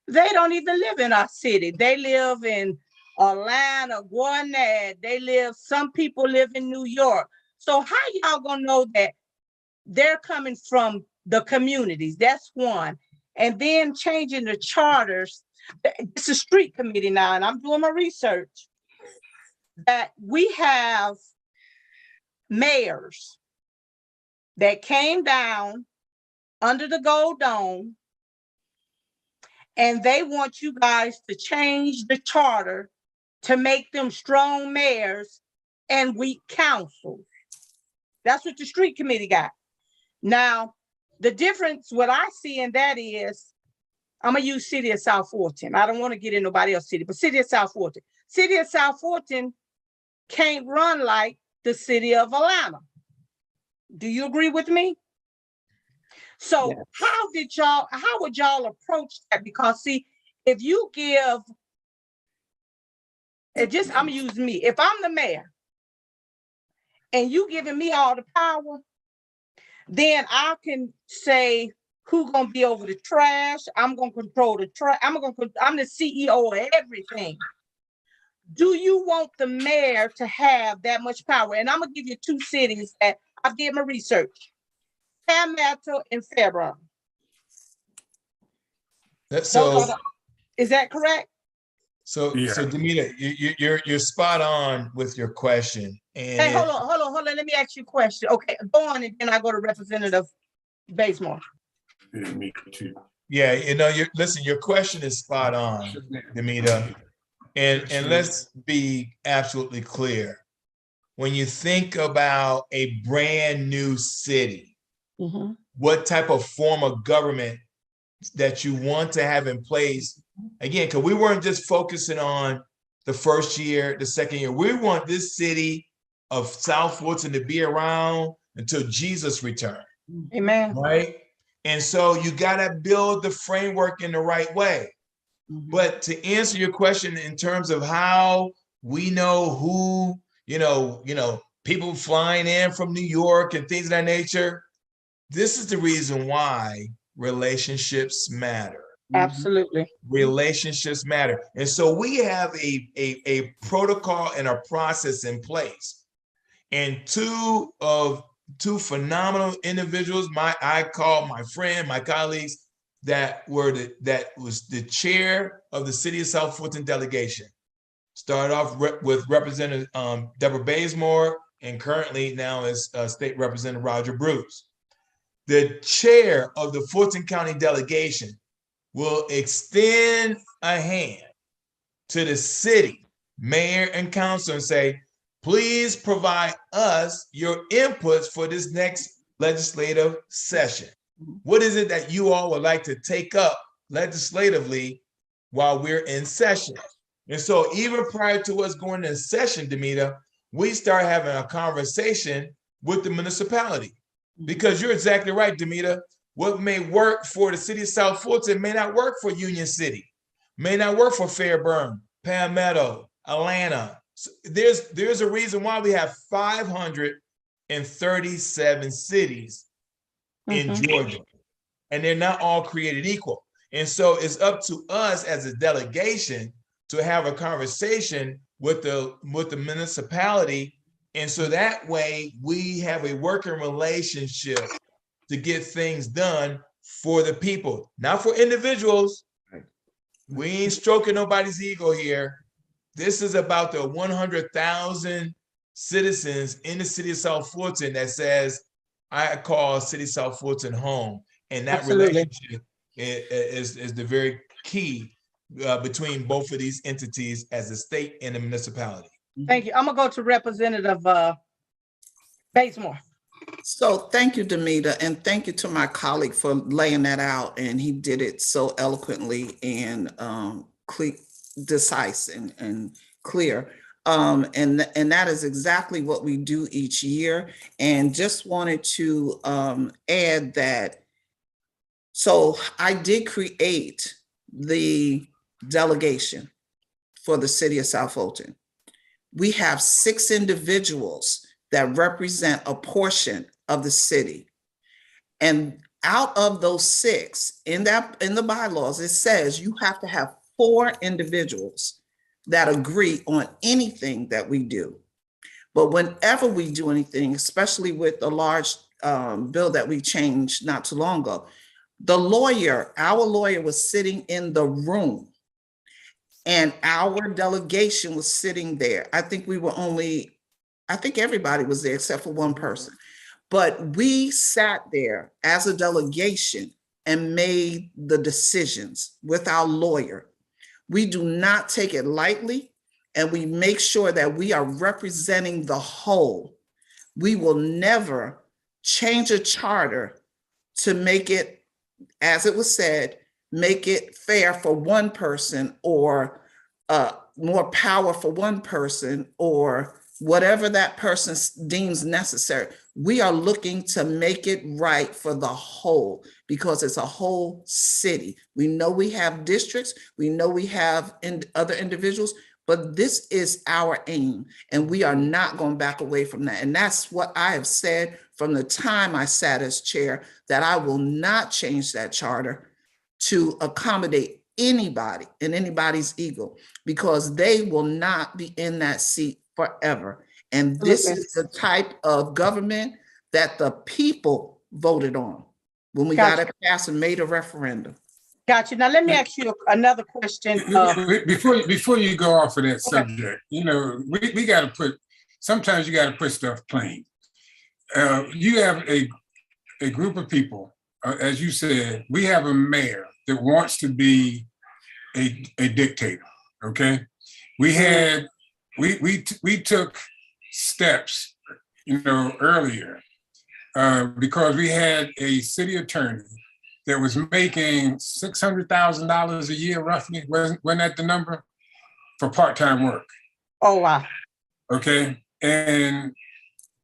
They don't even live in our city. They live in Atlanta, Gwinnett. Some people live in New York. So how y'all gonna know that they're coming from the communities? That's one. And then changing the charters. It's a street committee now, and I'm doing my research that we have mayors that came down under the Gold Dome, and they want you guys to change the charter to make them strong mayors and weak councils. That's what the street committee got. Now, the difference, what I see in that is, I'm gonna use City of South Fulton. I don't want to get in nobody else's city, but City of South Fulton. City of South Fulton can't run like the city of Atlanta. Do you agree with me? So yes. How would y'all approach that? Because see, if you give, I'm gonna use me. If I'm the mayor and you giving me all the power, then I can say who's gonna be over the trash. I'm gonna control the trash. I'm the CEO of everything. Do you want the mayor to have that much power? And I'm gonna give you 2 cities that I did my research: Palmetto and Fairburn. Is that correct? So Damita, you're spot on with your question. And hey, hold on. Let me ask you a question. Okay, go on, and then I go to Representative Bazemore. Yeah, your question is spot on, Damita. And let's be absolutely clear. When you think about a brand new city, what type of form of government that you want to have in place, again, because we weren't just focusing on the first year, the second year. We want this city of South Fulton to be around until Jesus returns. Amen. Right? And so you got to build the framework in the right way. But to answer your question in terms of how we know who, people flying in from New York and things of that nature, this is the reason why relationships matter. Absolutely. Relationships matter. And so we have a protocol and a process in place. And 2 of two phenomenal individuals. I call my friend, my colleagues, that was the chair of the City of South Fulton delegation. Started off with Representative Debra Bazemore, and currently now is State Representative Roger Bruce. The chair of the Fulton County delegation will extend a hand to the city, mayor, and council and say, please provide us your inputs for this next legislative session. What is it that you all would like to take up legislatively while we're in session? And so even prior to us going in session, Damita, we start having a conversation with the municipality. Because you're exactly right, Damita. What may work for the city of South Fulton may not work for Union City, may not work for Fairburn, Palmetto, Atlanta. There's a reason why we have 537 cities in Georgia, and they're not all created equal. And so it's up to us as a delegation to have a conversation with the municipality. And so that way we have a working relationship to get things done for the people, not for individuals. We ain't stroking nobody's ego here. This is about the 100,000 citizens in the city of South Fulton that says, I call City of South Fulton home. And that relationship is the very key between both of these entities as the state and the municipality. Thank you. I'm gonna go to Representative Bazemore. So thank you, Damita, and thank you to my colleague for laying that out. And he did it so eloquently and concise and clear. And that is exactly what we do each year. And just wanted to add that, so I did create the delegation for the city of South Fulton. We have 6 individuals that represent a portion of the city. And out of those 6, in the bylaws, it says you have to have 4 individuals that agree on anything that we do. But whenever we do anything, especially with the large bill that we changed not too long ago, our lawyer was sitting in the room and our delegation was sitting there. I think everybody was there except for one person. But we sat there as a delegation and made the decisions with our lawyer. We do not take it lightly, and we make sure that we are representing the whole. We will never change a charter to make it, as it was said, make it fair for one person or more power for one person or whatever that person deems necessary. We are looking to make it right for the whole because it's a whole city. We know we have districts, we know we have other individuals, but this is our aim and we are not going back away from that. And that's what I have said from the time I sat as chair, that I will not change that charter to accommodate anybody and anybody's ego, because they will not be in that seat forever. And this is the type of government that the people voted on when we got it passed and made a referendum. Gotcha. Now let me ask you another question. Before you go off of that subject, you know, we got to put, sometimes you got to put stuff plain. You have a group of people, as you said, we have a mayor that wants to be a dictator, okay? We took steps, you know, earlier because we had a city attorney that was making $600,000 a year, roughly. Wasn't that the number? For part-time work. Oh, wow. Okay, and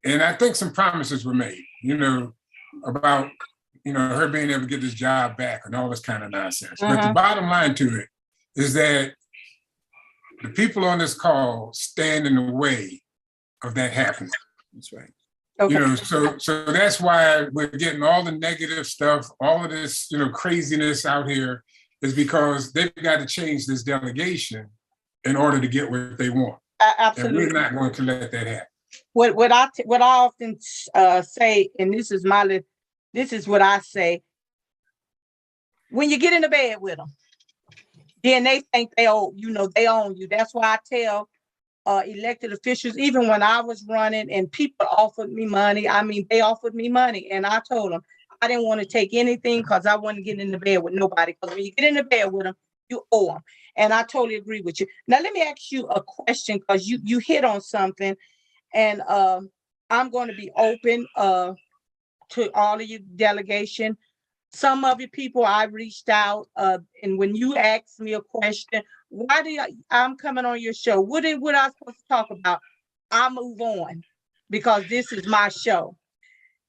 I think some promises were made, you know, about, you know, her being able to get this job back and all this kind of nonsense. But the bottom line to it is that the people on this call stand in the way of that happening. That's right. Okay. You know, so that's why we're getting all the negative stuff, all of this, you know, craziness out here, is because they've got to change this delegation in order to get what they want. Absolutely. And we're not going to let that happen. what I often say, and this is what I say: when you get into bed with them, then they think they own you. That's why I tell elected officials, even when I was running and people offered me money. I mean, they offered me money, and I told them I didn't want to take anything because I wasn't getting into bed with nobody. Because when you get into bed with them, you owe them. And I totally agree with you. Now, let me ask you a question, because you hit on something, and I'm going to be open to all of your delegation. Some of you people I reached out, and when you asked me a question, I'm coming on your show? What I supposed to talk about? I move on because this is my show.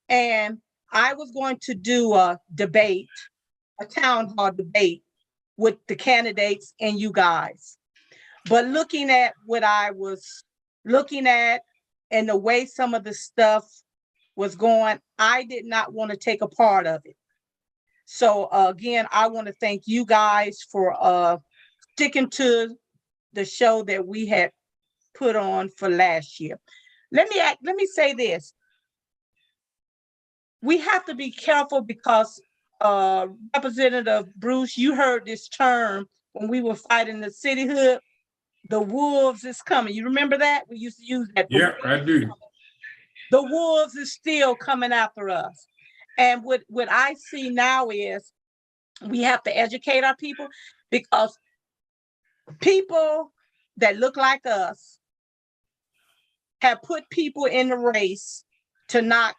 And I was going to do a debate, a town hall debate with the candidates and you guys. But looking at what I was looking at and the way some of the stuff was going, I did not want to take a part of it. So again, I want to thank you guys for sticking to the show that we had put on for last year. Let me say this. We have to be careful because Representative Bruce, you heard this term when we were fighting the cityhood. The wolves is coming. You remember that? We used to use that. Yeah, I do. The wolves is still coming after us. And what I see now is we have to educate our people, because people that look like us have put people in the race to knock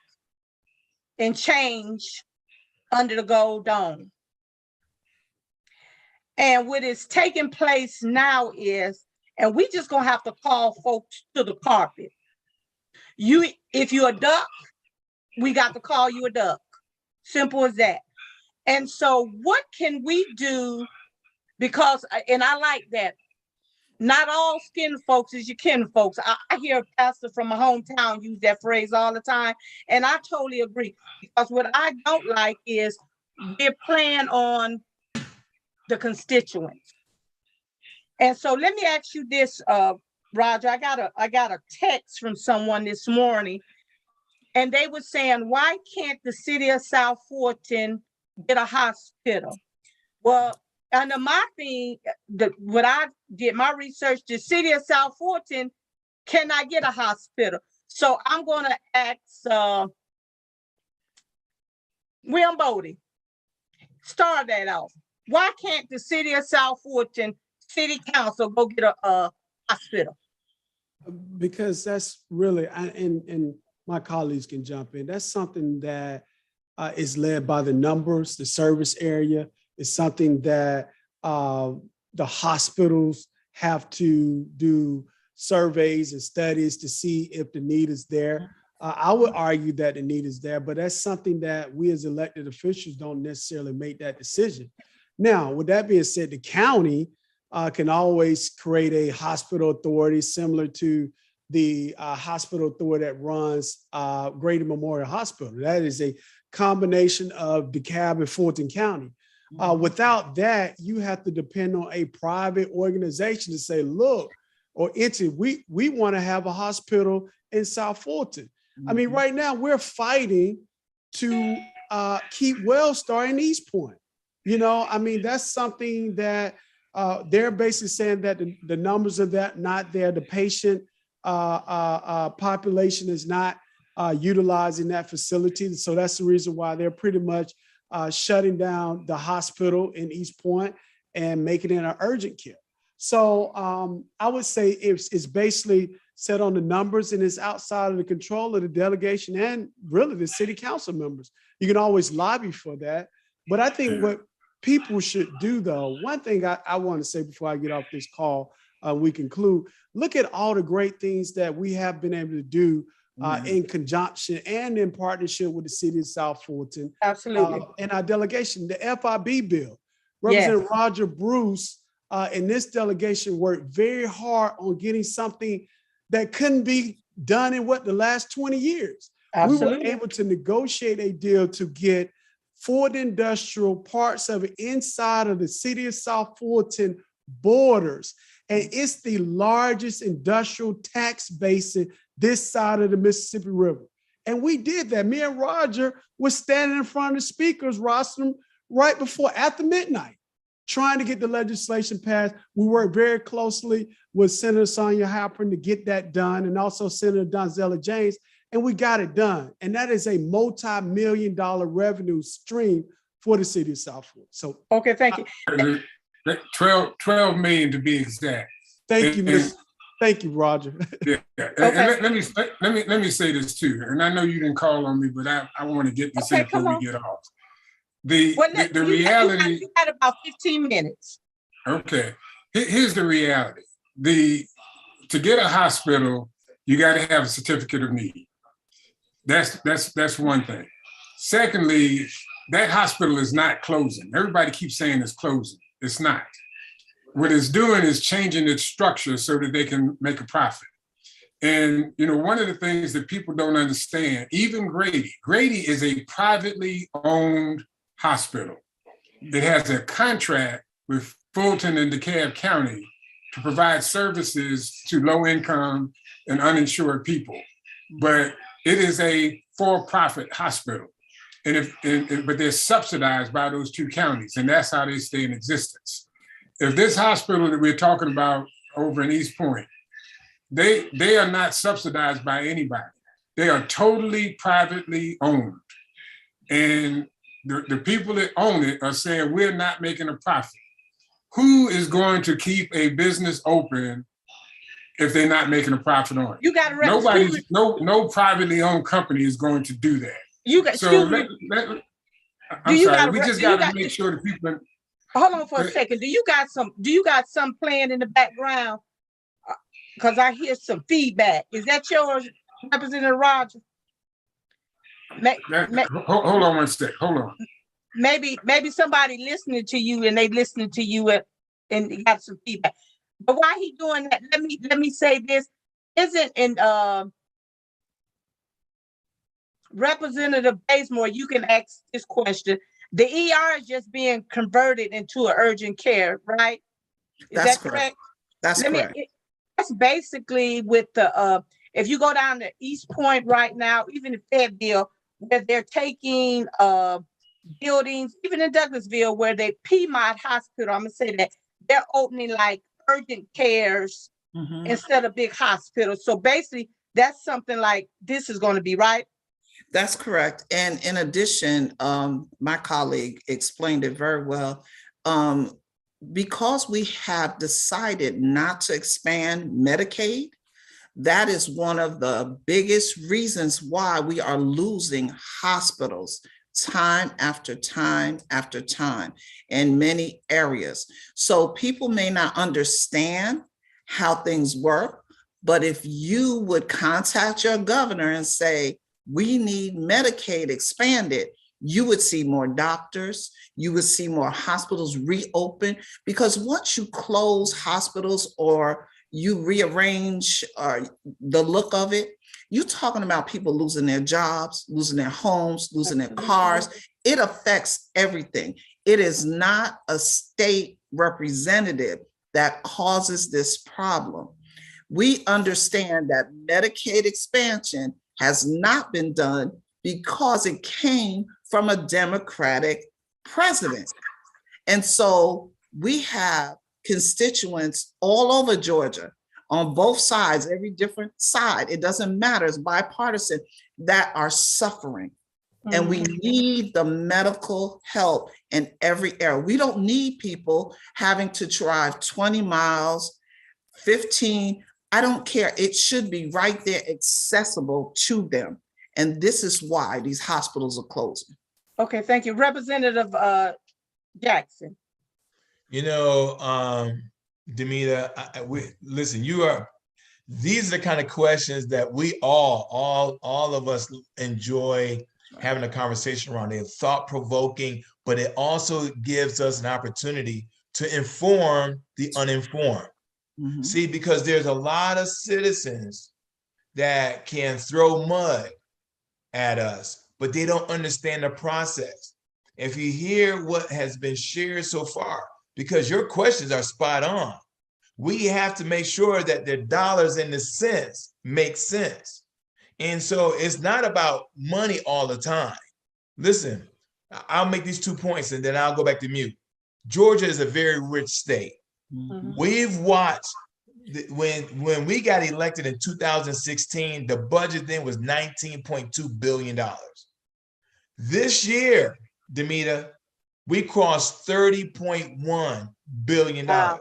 and change under the gold dome. And what is taking place now is, and we just gonna have to call folks to the carpet. If you're a duck, we got to call you a duck. Simple as that. And so what can we do? Because, and I like that, not all skin folks is your kin folks. I hear a pastor from my hometown use that phrase all the time, and I totally agree. Because what I don't like is we're playing on the constituents. And so let me ask you this, Roger. I got a text from someone this morning, and they were saying, why can't the city of South Fulton get a hospital? Well, under my thing, what I did my research, the city of South Fulton cannot get a hospital. So I'm going to ask William Boddie, start that off. Why can't the city of South Fulton City Council go get a hospital? Because that's really, and my colleagues can jump in, that's something that is led by the numbers, the service area. It's something that the hospitals have to do surveys and studies to see if the need is there. I would argue that the need is there, but that's something that we as elected officials don't necessarily make that decision. Now, with that being said, the county can always create a hospital authority similar to the hospital authority that runs Greater Memorial Hospital. That is a combination of DeKalb and Fulton County. Without that, you have to depend on a private organization to say, look, or entity, we want to have a hospital in South Fulton. I mean, right now we're fighting to keep WellStar in East Point. You know, I mean, that's something that they're basically saying that the numbers of that not there. The patient population is not utilizing that facility. So that's the reason why they're pretty much shutting down the hospital in East Point and making it an urgent care. So I would say it's basically set on the numbers, and it's outside of the control of the delegation and really the city council members. You can always lobby for that. But I think what people should do, though, one thing I want to say before I get off this call, we conclude, look at all the great things that we have been able to do in conjunction and in partnership with the city of South Fulton. Absolutely. And our delegation, the FIB bill. Representative Roger Bruce and this delegation worked very hard on getting something that couldn't be done in the last 20 years. Absolutely. We were able to negotiate a deal to get Ford Industrial parts of it inside of the city of South Fulton borders. And it's the largest industrial tax basin this side of the Mississippi River. And we did that. Me and Roger was standing in front of the speakers rostrum right before, after midnight, trying to get the legislation passed. We worked very closely with Senator Sonia Halpern to get that done, and also Senator Donzella James, and we got it done. And that is a multi-million-dollar revenue stream for the city of Southwood. So, Okay, thank you. 12 million to be exact. thank you, Miss. Thank you, Roger. Yeah. And let me say this too. And I know you didn't call on me, but I want to get this in before we get off. The reality. You got about 15 minutes. Okay. Here's the reality. To get a hospital, you got to have a certificate of need. That's one thing. Secondly, that hospital is not closing. Everybody keeps saying it's closing. It's not. What it's doing is changing its structure so that they can make a profit. And, one of the things that people don't understand, even Grady is a privately owned hospital. It has a contract with Fulton and DeKalb County to provide services to low income and uninsured people. But it is a for-profit hospital. But they're subsidized by those two counties, and that's how they stay in existence. If this hospital that we're talking about over in East Point, they are not subsidized by anybody. They are totally privately owned. And the people that own it are saying, we're not making a profit. Who is going to keep a business open if they're not making a profit on it? You got to no privately owned company is going to do that. You got. So we just got to make sure that people. Hold on for a second. Do you got some playing in the background? Because I hear some feedback. Is that yours, Representative Roger? Hold on one sec. Hold on. Maybe somebody listening to you and they listening to you and got some feedback. But while he doing that, let me say this. Isn't in Representative Bazemore, you can ask this question. The ER is just being converted into an urgent care, right? Is that correct? That's correct. That's basically with the if you go down to East Point right now, even in Fayetteville, where they're taking buildings, even in Douglasville, where they Piedmont Hospital, I'm gonna say that they're opening like urgent cares instead of big hospitals. So basically, that's something like this is going to be, right? That's correct. And in addition, my colleague explained it very well. Because we have decided not to expand Medicaid, that is one of the biggest reasons why we are losing hospitals time after time after time in many areas. So people may not understand how things work, but if you would contact your governor and say, we need Medicaid expanded, you would see more doctors, you would see more hospitals reopen, because once you close hospitals or you rearrange the look of it, you're talking about people losing their jobs, losing their homes, losing their cars. It affects everything. It is not a state representative that causes this problem. We understand that Medicaid expansion has not been done because it came from a Democratic president. And so we have constituents all over Georgia on both sides, every different side, it doesn't matter, it's bipartisan, that are suffering. And we need the medical help in every area. We don't need people having to drive 20 miles, 15, I don't care. It should be right there accessible to them. And this is why these hospitals are closing. Okay, thank you. Representative Jackson. Damita, listen, these are the kind of questions that we all of us enjoy having a conversation around. They're thought-provoking, but it also gives us an opportunity to inform the uninformed. See, because there's a lot of citizens that can throw mud at us, but they don't understand the process. If you hear what has been shared so far, because your questions are spot on. we have to make sure that the dollars and the cents make sense. And so it's not about money all the time. Listen, I'll make these 2 points and then I'll go back to mute. Georgia is a very rich state. Mhm. We've watched when we got elected in 2016, the budget then was $19.2 billion. This year, Damita, we crossed $30.1 billion. Wow.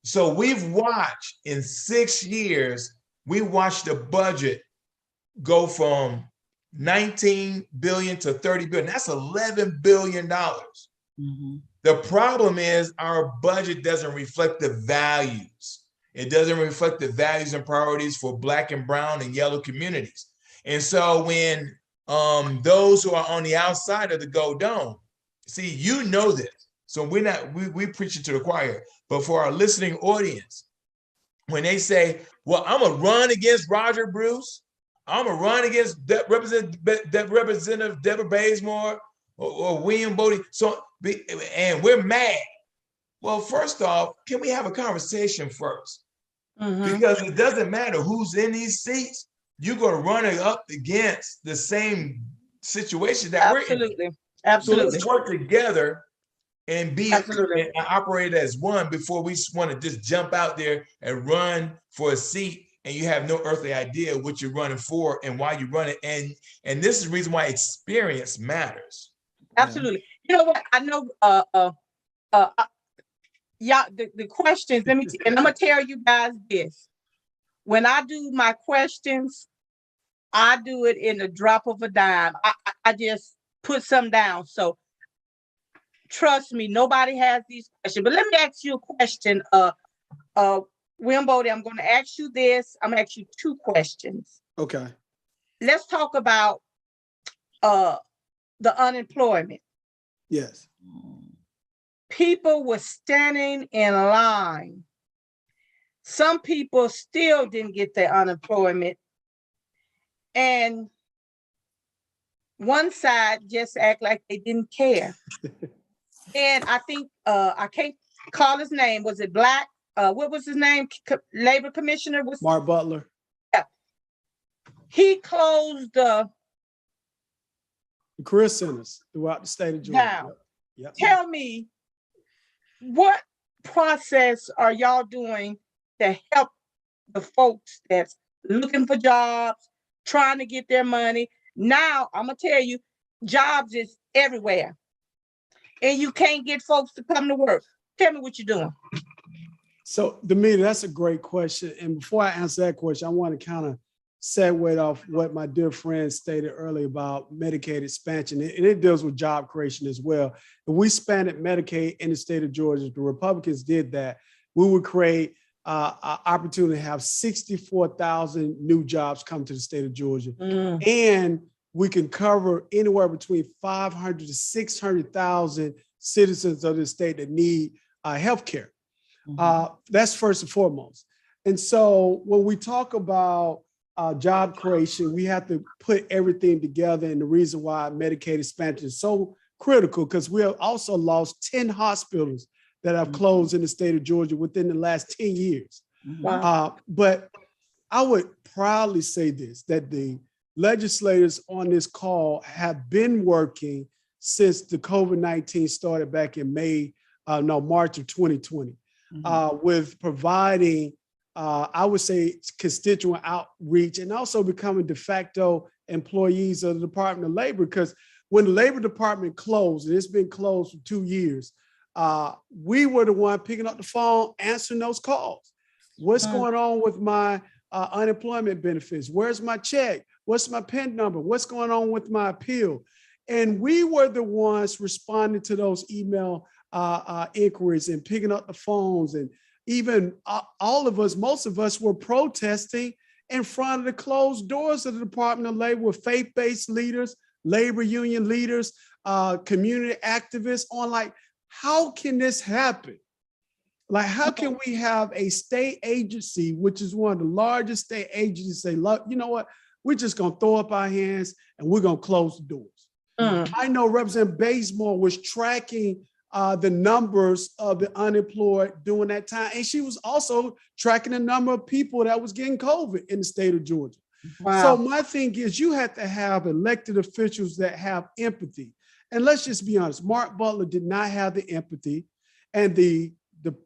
So we've watched in 6 years, we watched the budget go from 19 billion to 30 billion. That's $11 billion. Mhm. The problem is our budget doesn't reflect the values. It doesn't reflect the values and priorities for Black and brown and yellow communities. And so when those who are on the outside of the Gold Dome, see, you know this. So we preach it to the choir, but for our listening audience, when they say, well, I'm gonna run against Roger Bruce, I'm gonna run against Representative Debra Bazemore or William Boddie, and we're mad. Well, first off, can we have a conversation first? Mhm. Because it doesn't matter who's in these seats, you're gonna run it up against the same situation that we're in. Absolutely. So Absolutely. let's work together and Absolutely. and operate as one before we want to just jump out there and run for a seat and you have no earthly idea what you're running for and why you run it. And this is the reason why experience matters. Absolutely. You know what? I know yeah, the questions, and I'm gonna tell you guys this. When I do my questions, I do it in a drop of a dime. I just put some down. So trust me, nobody has these questions. But let me ask you a question. William Boddie, I'm gonna ask you this. I'm gonna ask you 2 questions. Okay. Let's talk about the unemployment. Yes. People were standing in line. Some people still didn't get their unemployment. And one side just act like they didn't care. And I think, I can't call his name. Was it Black? What was his name? Labor Commissioner? Mark Butler. He closed the Career centers throughout the state of Georgia. down. Yep. Tell me, what process are y'all doing to help the folks that's looking for jobs, trying to get their money? Now, I'm gonna tell you, jobs is everywhere. And you can't get folks to come to work. Tell me what you're doing. So, Damita, that's a great question. And before I answer that question, I want to kind of segue off what my dear friend stated earlier about Medicaid expansion. And it deals with job creation as well. If we expanded Medicaid in the state of Georgia, the Republicans did that, we would create an opportunity to have 64,000 new jobs come to the state of Georgia. And we can cover anywhere between 500 to 600,000 citizens of the state that need health care. That's first and foremost. And so when we talk about job creation, we have to put everything together. And the reason why Medicaid expansion is so critical, because we have also lost 10 hospitals that have closed in the state of Georgia within the last 10 years. Wow. But I would proudly say this, that the legislators on this call have been working since the COVID-19 started back in March of 2020, with providing I would say constituent outreach and also becoming de facto employees of the Department of Labor. Because when the Labor Department closed, and it's been closed for 2 years, we were the one picking up the phone, answering those calls. What's going on with my unemployment benefits? Where's my check? What's my PIN number? What's going on with my appeal? And we were the ones responding to those email inquiries and picking up the phones. And even all of us, most of us were protesting in front of the closed doors of the Department of Labor with faith-based leaders, labor union leaders, community activists on like, how can this happen? Like, how can we have a state agency, which is one of the largest state agencies, say, look, you know what? We're just gonna throw up our hands and we're gonna close the doors. I know Representative Bazemore was tracking the numbers of the unemployed during that time. And she was also tracking the number of people that was getting COVID in the state of Georgia. Wow. So my thing is, you have to have elected officials that have empathy. And let's just be honest, Mark Butler did not have the empathy, and the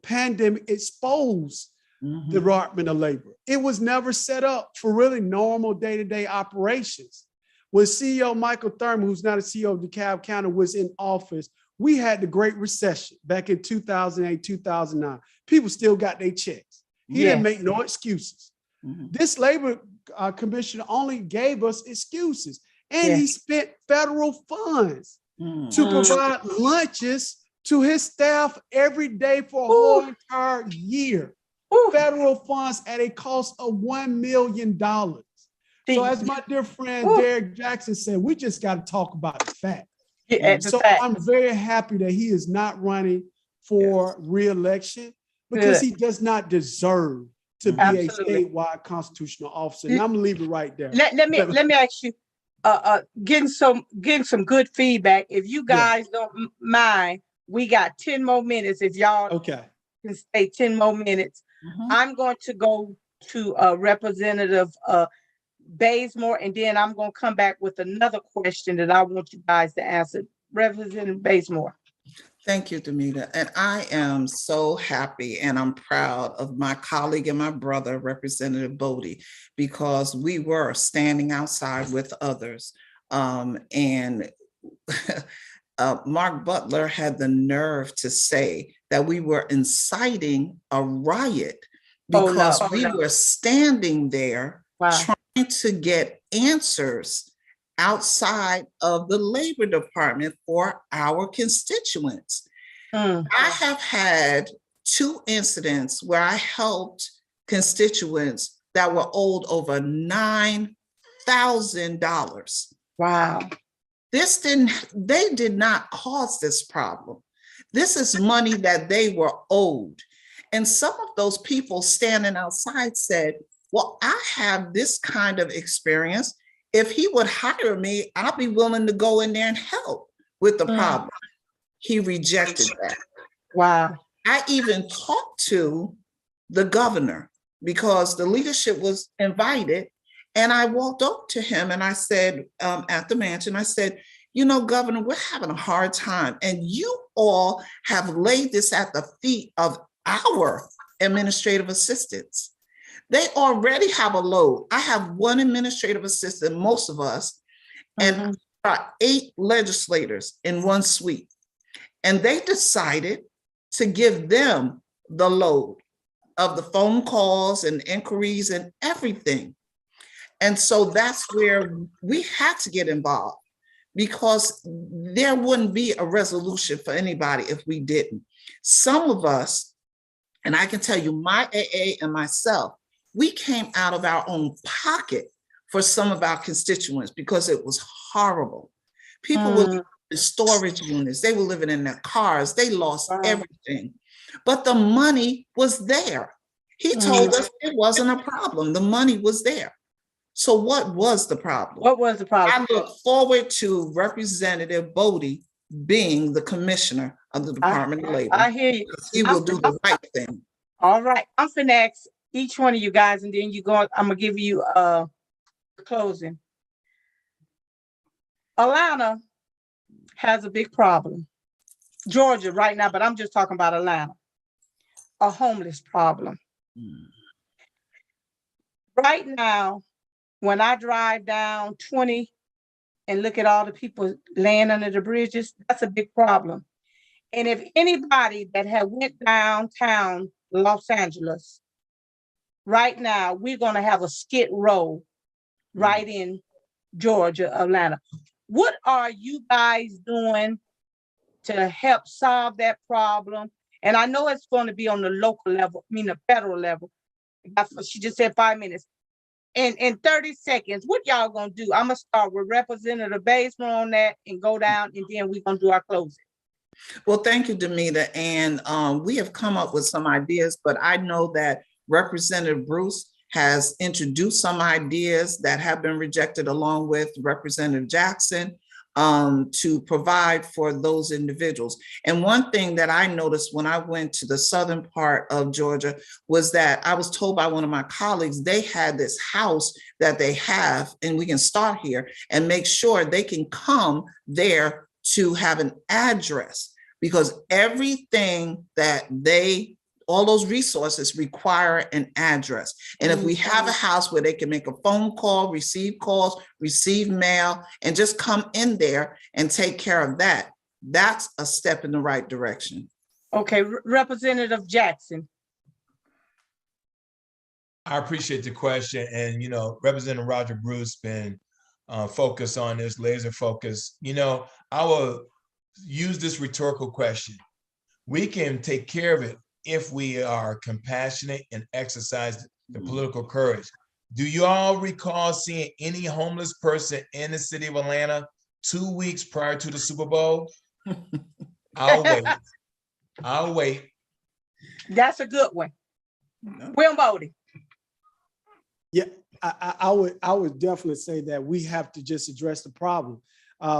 pandemic exposed the Department of Labor. It was never set up for really normal day-to-day operations. When CEO Michael Thurman, who's now the CEO of DeKalb County, was in office, we had the Great Recession back in 2008, 2009. People still got their checks. He didn't make no excuses. This labor commissioner only gave us excuses. And he spent federal funds to provide lunches to his staff every day for a whole entire year. Federal funds at a cost of $1 million. So as my dear friend Derrick Jackson said, we just got to talk about the fact. So I'm very happy that he is not running for re-election, because he does not deserve to be a statewide constitutional officer. And I'm gonna leave it right there. Let me ask you, getting some good feedback. If you guys don't mind, we got 10 more minutes. If y'all can stay 10 more minutes, I'm going to go to Representative Bazemore, and then I'm going to come back with another question that I want you guys to answer. Representative Bazemore. Thank you, Damita. And I am so happy and I'm proud of my colleague and my brother, Representative Boddie, because we were standing outside with others. And Mark Butler had the nerve to say that we were inciting a riot because we were standing there trying to get answers outside of the Labor Department for our constituents. I have had 2 incidents where I helped constituents that were owed over $9,000. Wow. They did not cause this problem. This is money that they were owed. And some of those people standing outside said, well, I have this kind of experience. If he would hire me, I'll be willing to go in there and help with the problem. He rejected that. Wow. I even talked to the governor because the leadership was invited. And I walked up to him and I said, at the mansion, I said, you know, Governor, we're having a hard time. And you all have laid this at the feet of our administrative assistants. They already have a load. I have 1 administrative assistant, most of us, and 8 legislators in 1 suite. And they decided to give them the load of the phone calls and inquiries and everything. And so that's where we had to get involved, because there wouldn't be a resolution for anybody if we didn't. Some of us, and I can tell you, my AA and myself, we came out of our own pocket for some of our constituents because it was horrible. People were living in storage units. They were living in their cars. They lost everything. But the money was there. He told us it wasn't a problem. The money was there. So what was the problem? What was the problem? I look forward to Representative Boddie being the commissioner of the Department of Labor. I hear you. He will do the right thing. All right. I'm finna ask each one of you guys, and then I'm gonna give you the closing. Atlanta has a big problem. Georgia right now, but I'm just talking about Atlanta. A homeless problem. Right now, when I drive down 20 and look at all the people laying under the bridges, that's a big problem. And if anybody that had went downtown Los Angeles, right now, we're gonna have a skid row right in Georgia, Atlanta. What are you guys doing to help solve that problem? And I know it's going to be on the local level, the federal level. She just said 5 minutes. In 30 seconds, what y'all gonna do? I'm gonna start with Representative Bazemore on that and go down, and then we're gonna do our closing. Well, thank you, Damita. And we have come up with some ideas, but I know that Representative Bruce has introduced some ideas that have been rejected along with Representative Jackson. to provide for those individuals. And one thing that I noticed when I went to the southern part of Georgia was that I was told by one of my colleagues, they had this house that they have, and we can start here and make sure they can come there to have an address, because everything that all those resources require an address. And if we have a house where they can make a phone call, receive calls, receive mail, and just come in there and take care of that, that's a step in the right direction. Okay, Representative Jackson. I appreciate the question. And, Representative Roger Bruce been focused on this, laser focus. I will use this rhetorical question. We can take care of it if we are compassionate and exercise the political courage. Do you all recall seeing any homeless person in the city of Atlanta 2 weeks prior to the Super Bowl? I'll wait. I'll wait. That's a good one. Will Boddie. Yeah, I would definitely say that we have to just address the problem.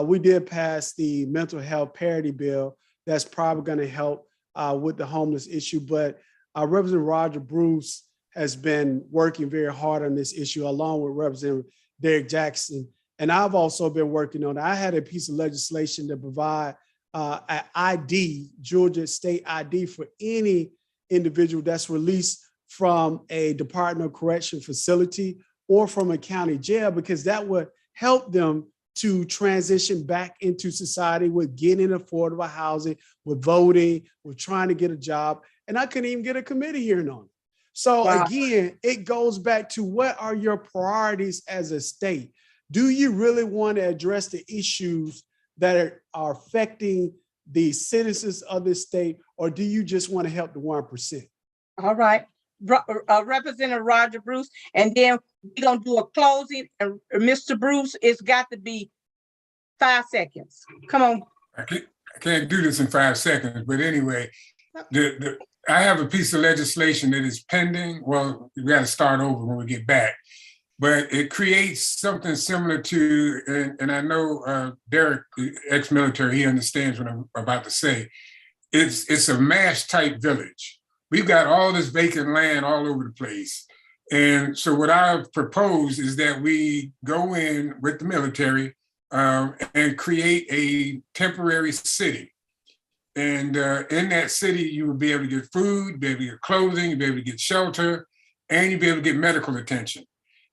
We did pass the mental health parity bill. That's probably going to help with the homeless issue, but Representative Roger Bruce has been working very hard on this issue along with Representative Derrick Jackson. And I've also been working on it. I had a piece of legislation to provide an ID, Georgia state ID, for any individual that's released from a Department of Correction facility or from a county jail, because that would help them to transition back into society with getting affordable housing, with voting, with trying to get a job. And I couldn't even get a committee hearing on it. So again, it goes back to what are your priorities as a state? Do you really want to address the issues that are affecting the citizens of the state, or do you just want to help the 1%? All right. Representative Roger Bruce, and then we're going to do a closing. And Mr. Bruce, it's got to be 5 seconds. Come on. I can't do this in 5 seconds, but anyway, I have a piece of legislation that is pending. Well, we got to start over when we get back, but it creates something similar to, and I know Derrick, ex-military, he understands what I'm about to say. It's a MASH type village. We've got all this vacant land all over the place. And so what I've proposed is that we go in with the military and create a temporary city. And in that city, you will be able to get food, be able to get clothing, be able to get shelter, and you'll be able to get medical attention.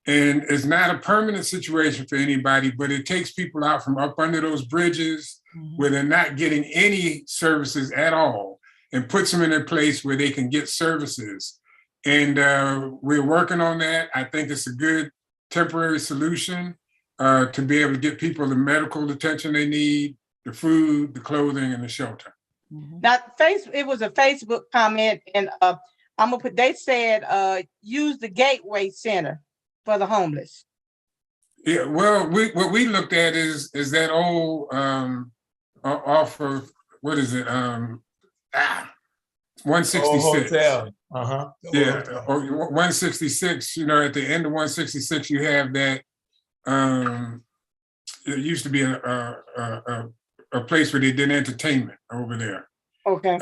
And it's not a permanent situation for anybody, but it takes people out from up under those bridges where they're not getting any services at all, and puts them in a place where they can get services. And we're working on that. I think it's a good temporary solution to be able to get people the medical attention they need, the food, the clothing, and the shelter. Now, it was a Facebook comment, and I'm gonna put. They said use the Gateway Center for the homeless. Yeah, well, what we looked at is that old off of, what is it? 166. Hotel. Yeah, or 166. At the end of 166, you have that. It used to be a place where they did entertainment over there. Okay.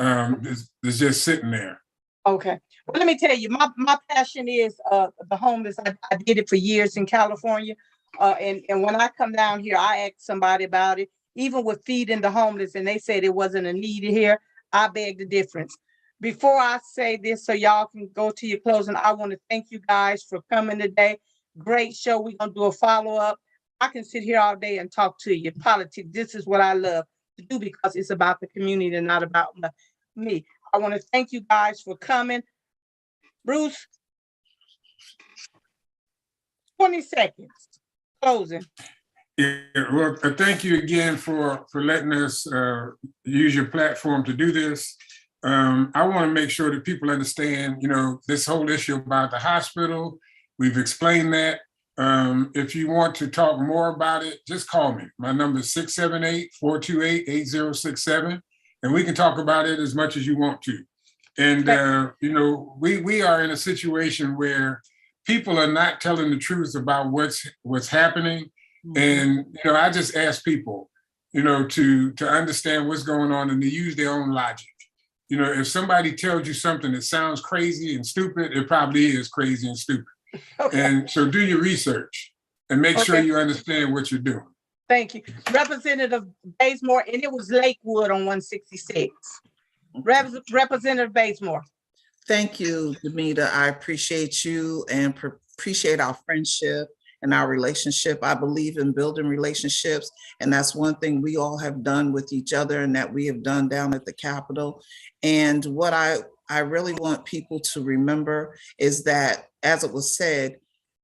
It's just sitting there. Okay. Well, let me tell you, my passion is the homeless. I did it for years in California. And when I come down here, I ask somebody about it, even with feeding the homeless, and they said it wasn't a need here. I beg the difference. Before I say this, so y'all can go to your closing, I want to thank you guys for coming today. Great show. We're going to do a follow-up. I can sit here all day and talk to you. Politics, this is what I love to do because it's about the community and not about me. I want to thank you guys for coming. Bruce, 20 seconds, closing. Yeah, well, thank you again for letting us use your platform to do this. I want to make sure that people understand, this whole issue about the hospital. We've explained that. If you want to talk more about it, just call me. My number is 678-428-8067, and we can talk about it as much as you want to. And, we are in a situation where people are not telling the truth about what's happening. And, I just ask people, to understand what's going on and to use their own logic. If somebody tells you something that sounds crazy and stupid, it probably is crazy and stupid. Okay. And so do your research and make sure Okay. you understand what you're doing. Thank you. Representative Bazemore, and it was Lakewood on 166. Representative Bazemore. Thank you, Damita. I appreciate you and appreciate our friendship and our relationship. I believe in building relationships, and that's one thing we all have done with each other and that we have done down at the Capitol. And what I really want people to remember is that, as it was said,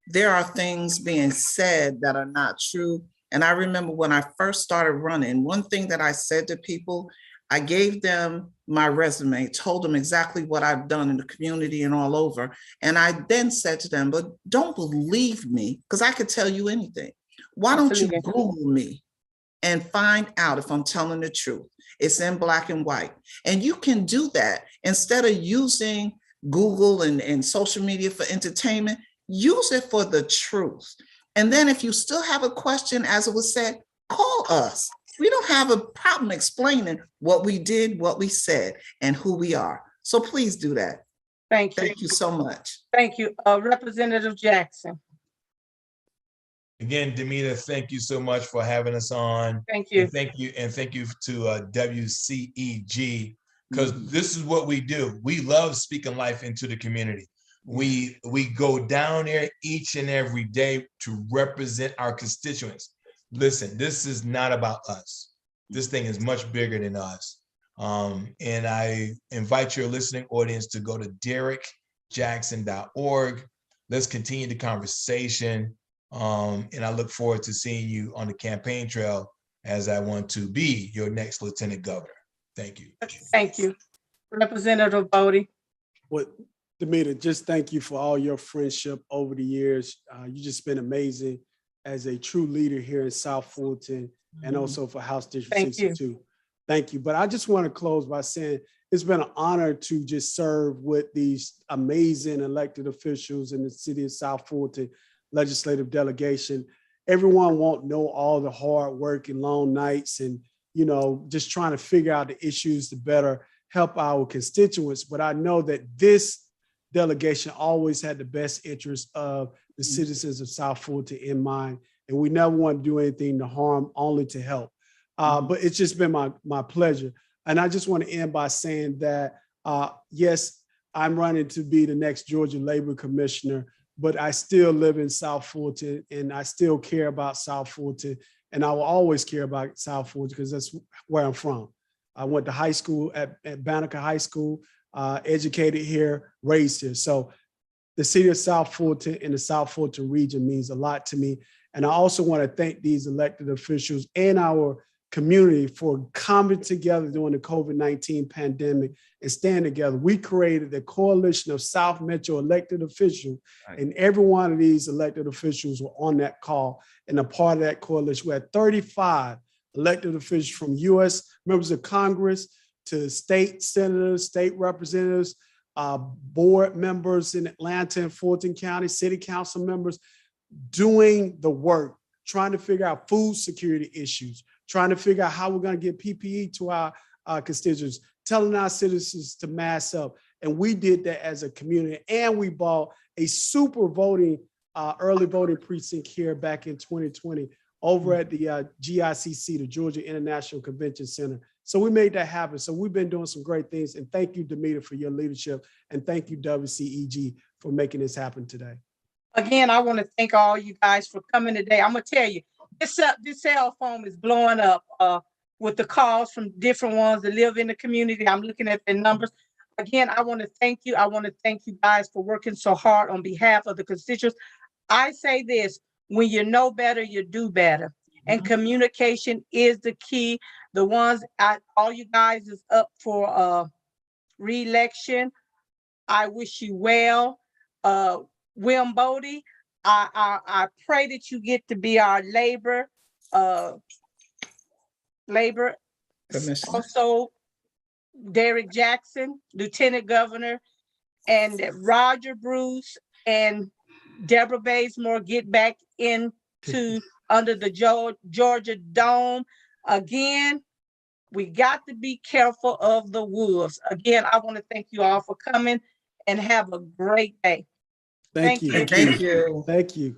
there are things being said that are not true. And I remember when I first started running, one thing that I said to people, I gave them my resume, told them exactly what I've done in the community and all over. And I then said to them, but don't believe me, because I could tell you anything. Why don't you Google me and find out if I'm telling the truth? It's in black and white. And you can do that instead of using Google and social media for entertainment. Use it for the truth. And then if you still have a question, as it was said, call us. We don't have a problem explaining what we did, what we said, and who we are. So please do that. Thank you. Thank you so much. Thank you. Representative Jackson. Again, Damita, thank you so much for having us on. Thank you. And thank you to WCEG, because this is what we do. We love speaking life into the community. We go down there each and every day to represent our constituents. Listen, this is not about us. This thing is much bigger than us. And I invite your listening audience to go to derrickjackson.org. Let's continue the conversation. And I look forward to seeing you on the campaign trail, as I want to be your next lieutenant governor. Thank you. Thank you. Representative Boddie. Well, Damita, just thank you for all your friendship over the years. You just been amazing as a true leader here in South Fulton, and also for House District 62. Thank you. But I just want to close by saying it's been an honor to just serve with these amazing elected officials in the city of South Fulton legislative delegation. Everyone won't know all the hard work and long nights and, just trying to figure out the issues to better help our constituents. But I know that this delegation always had the best interest of the citizens of South Fulton in mind. And we never want to do anything to harm, only to help. But it's just been my pleasure. And I just want to end by saying that, yes, I'm running to be the next Georgia Labor Commissioner, but I still live in South Fulton and I still care about South Fulton. And I will always care about South Fulton because that's where I'm from. I went to high school at Banneker High School, educated here, raised here. So the city of South Fulton and the South Fulton region means a lot to me. And I also want to thank these elected officials and our community for coming together during the COVID-19 pandemic and staying together. We created the Coalition of South Metro elected officials, and every one of these elected officials were on that call and a part of that coalition. We had 35 elected officials from U.S. members of Congress to state senators, state representatives, board members in Atlanta and Fulton County, city council members, doing the work, trying to figure out food security issues, trying to figure out how we're going to get PPE to our constituents, telling our citizens to mask up. And we did that as a community. And we bought a super voting, early voting precinct here back in 2020 over at the GICC, the Georgia International Convention Center. So we made that happen. So we've been doing some great things. And thank you, Damita, for your leadership. And thank you, WCEG, for making this happen today. Again, I want to thank all you guys for coming today. I'm going to tell you, this cell phone is blowing up with the calls from different ones that live in the community. I'm looking at the numbers. Again, I want to thank you. I want to thank you guys for working so hard on behalf of the constituents. I say this, when you know better, you do better. And communication is the key. The ones, all you guys is up for re-election. I wish you well. William Boddie, I pray that you get to be our labor Commissioner. Also, Derrick Jackson, Lieutenant Governor, and Roger Bruce and Debra Bazemore get back into under the Georgia Dome. Again, we got to be careful of the wolves. Again, I want to thank you all for coming and have a great day. Thank you. Thank Thank you. Thank you.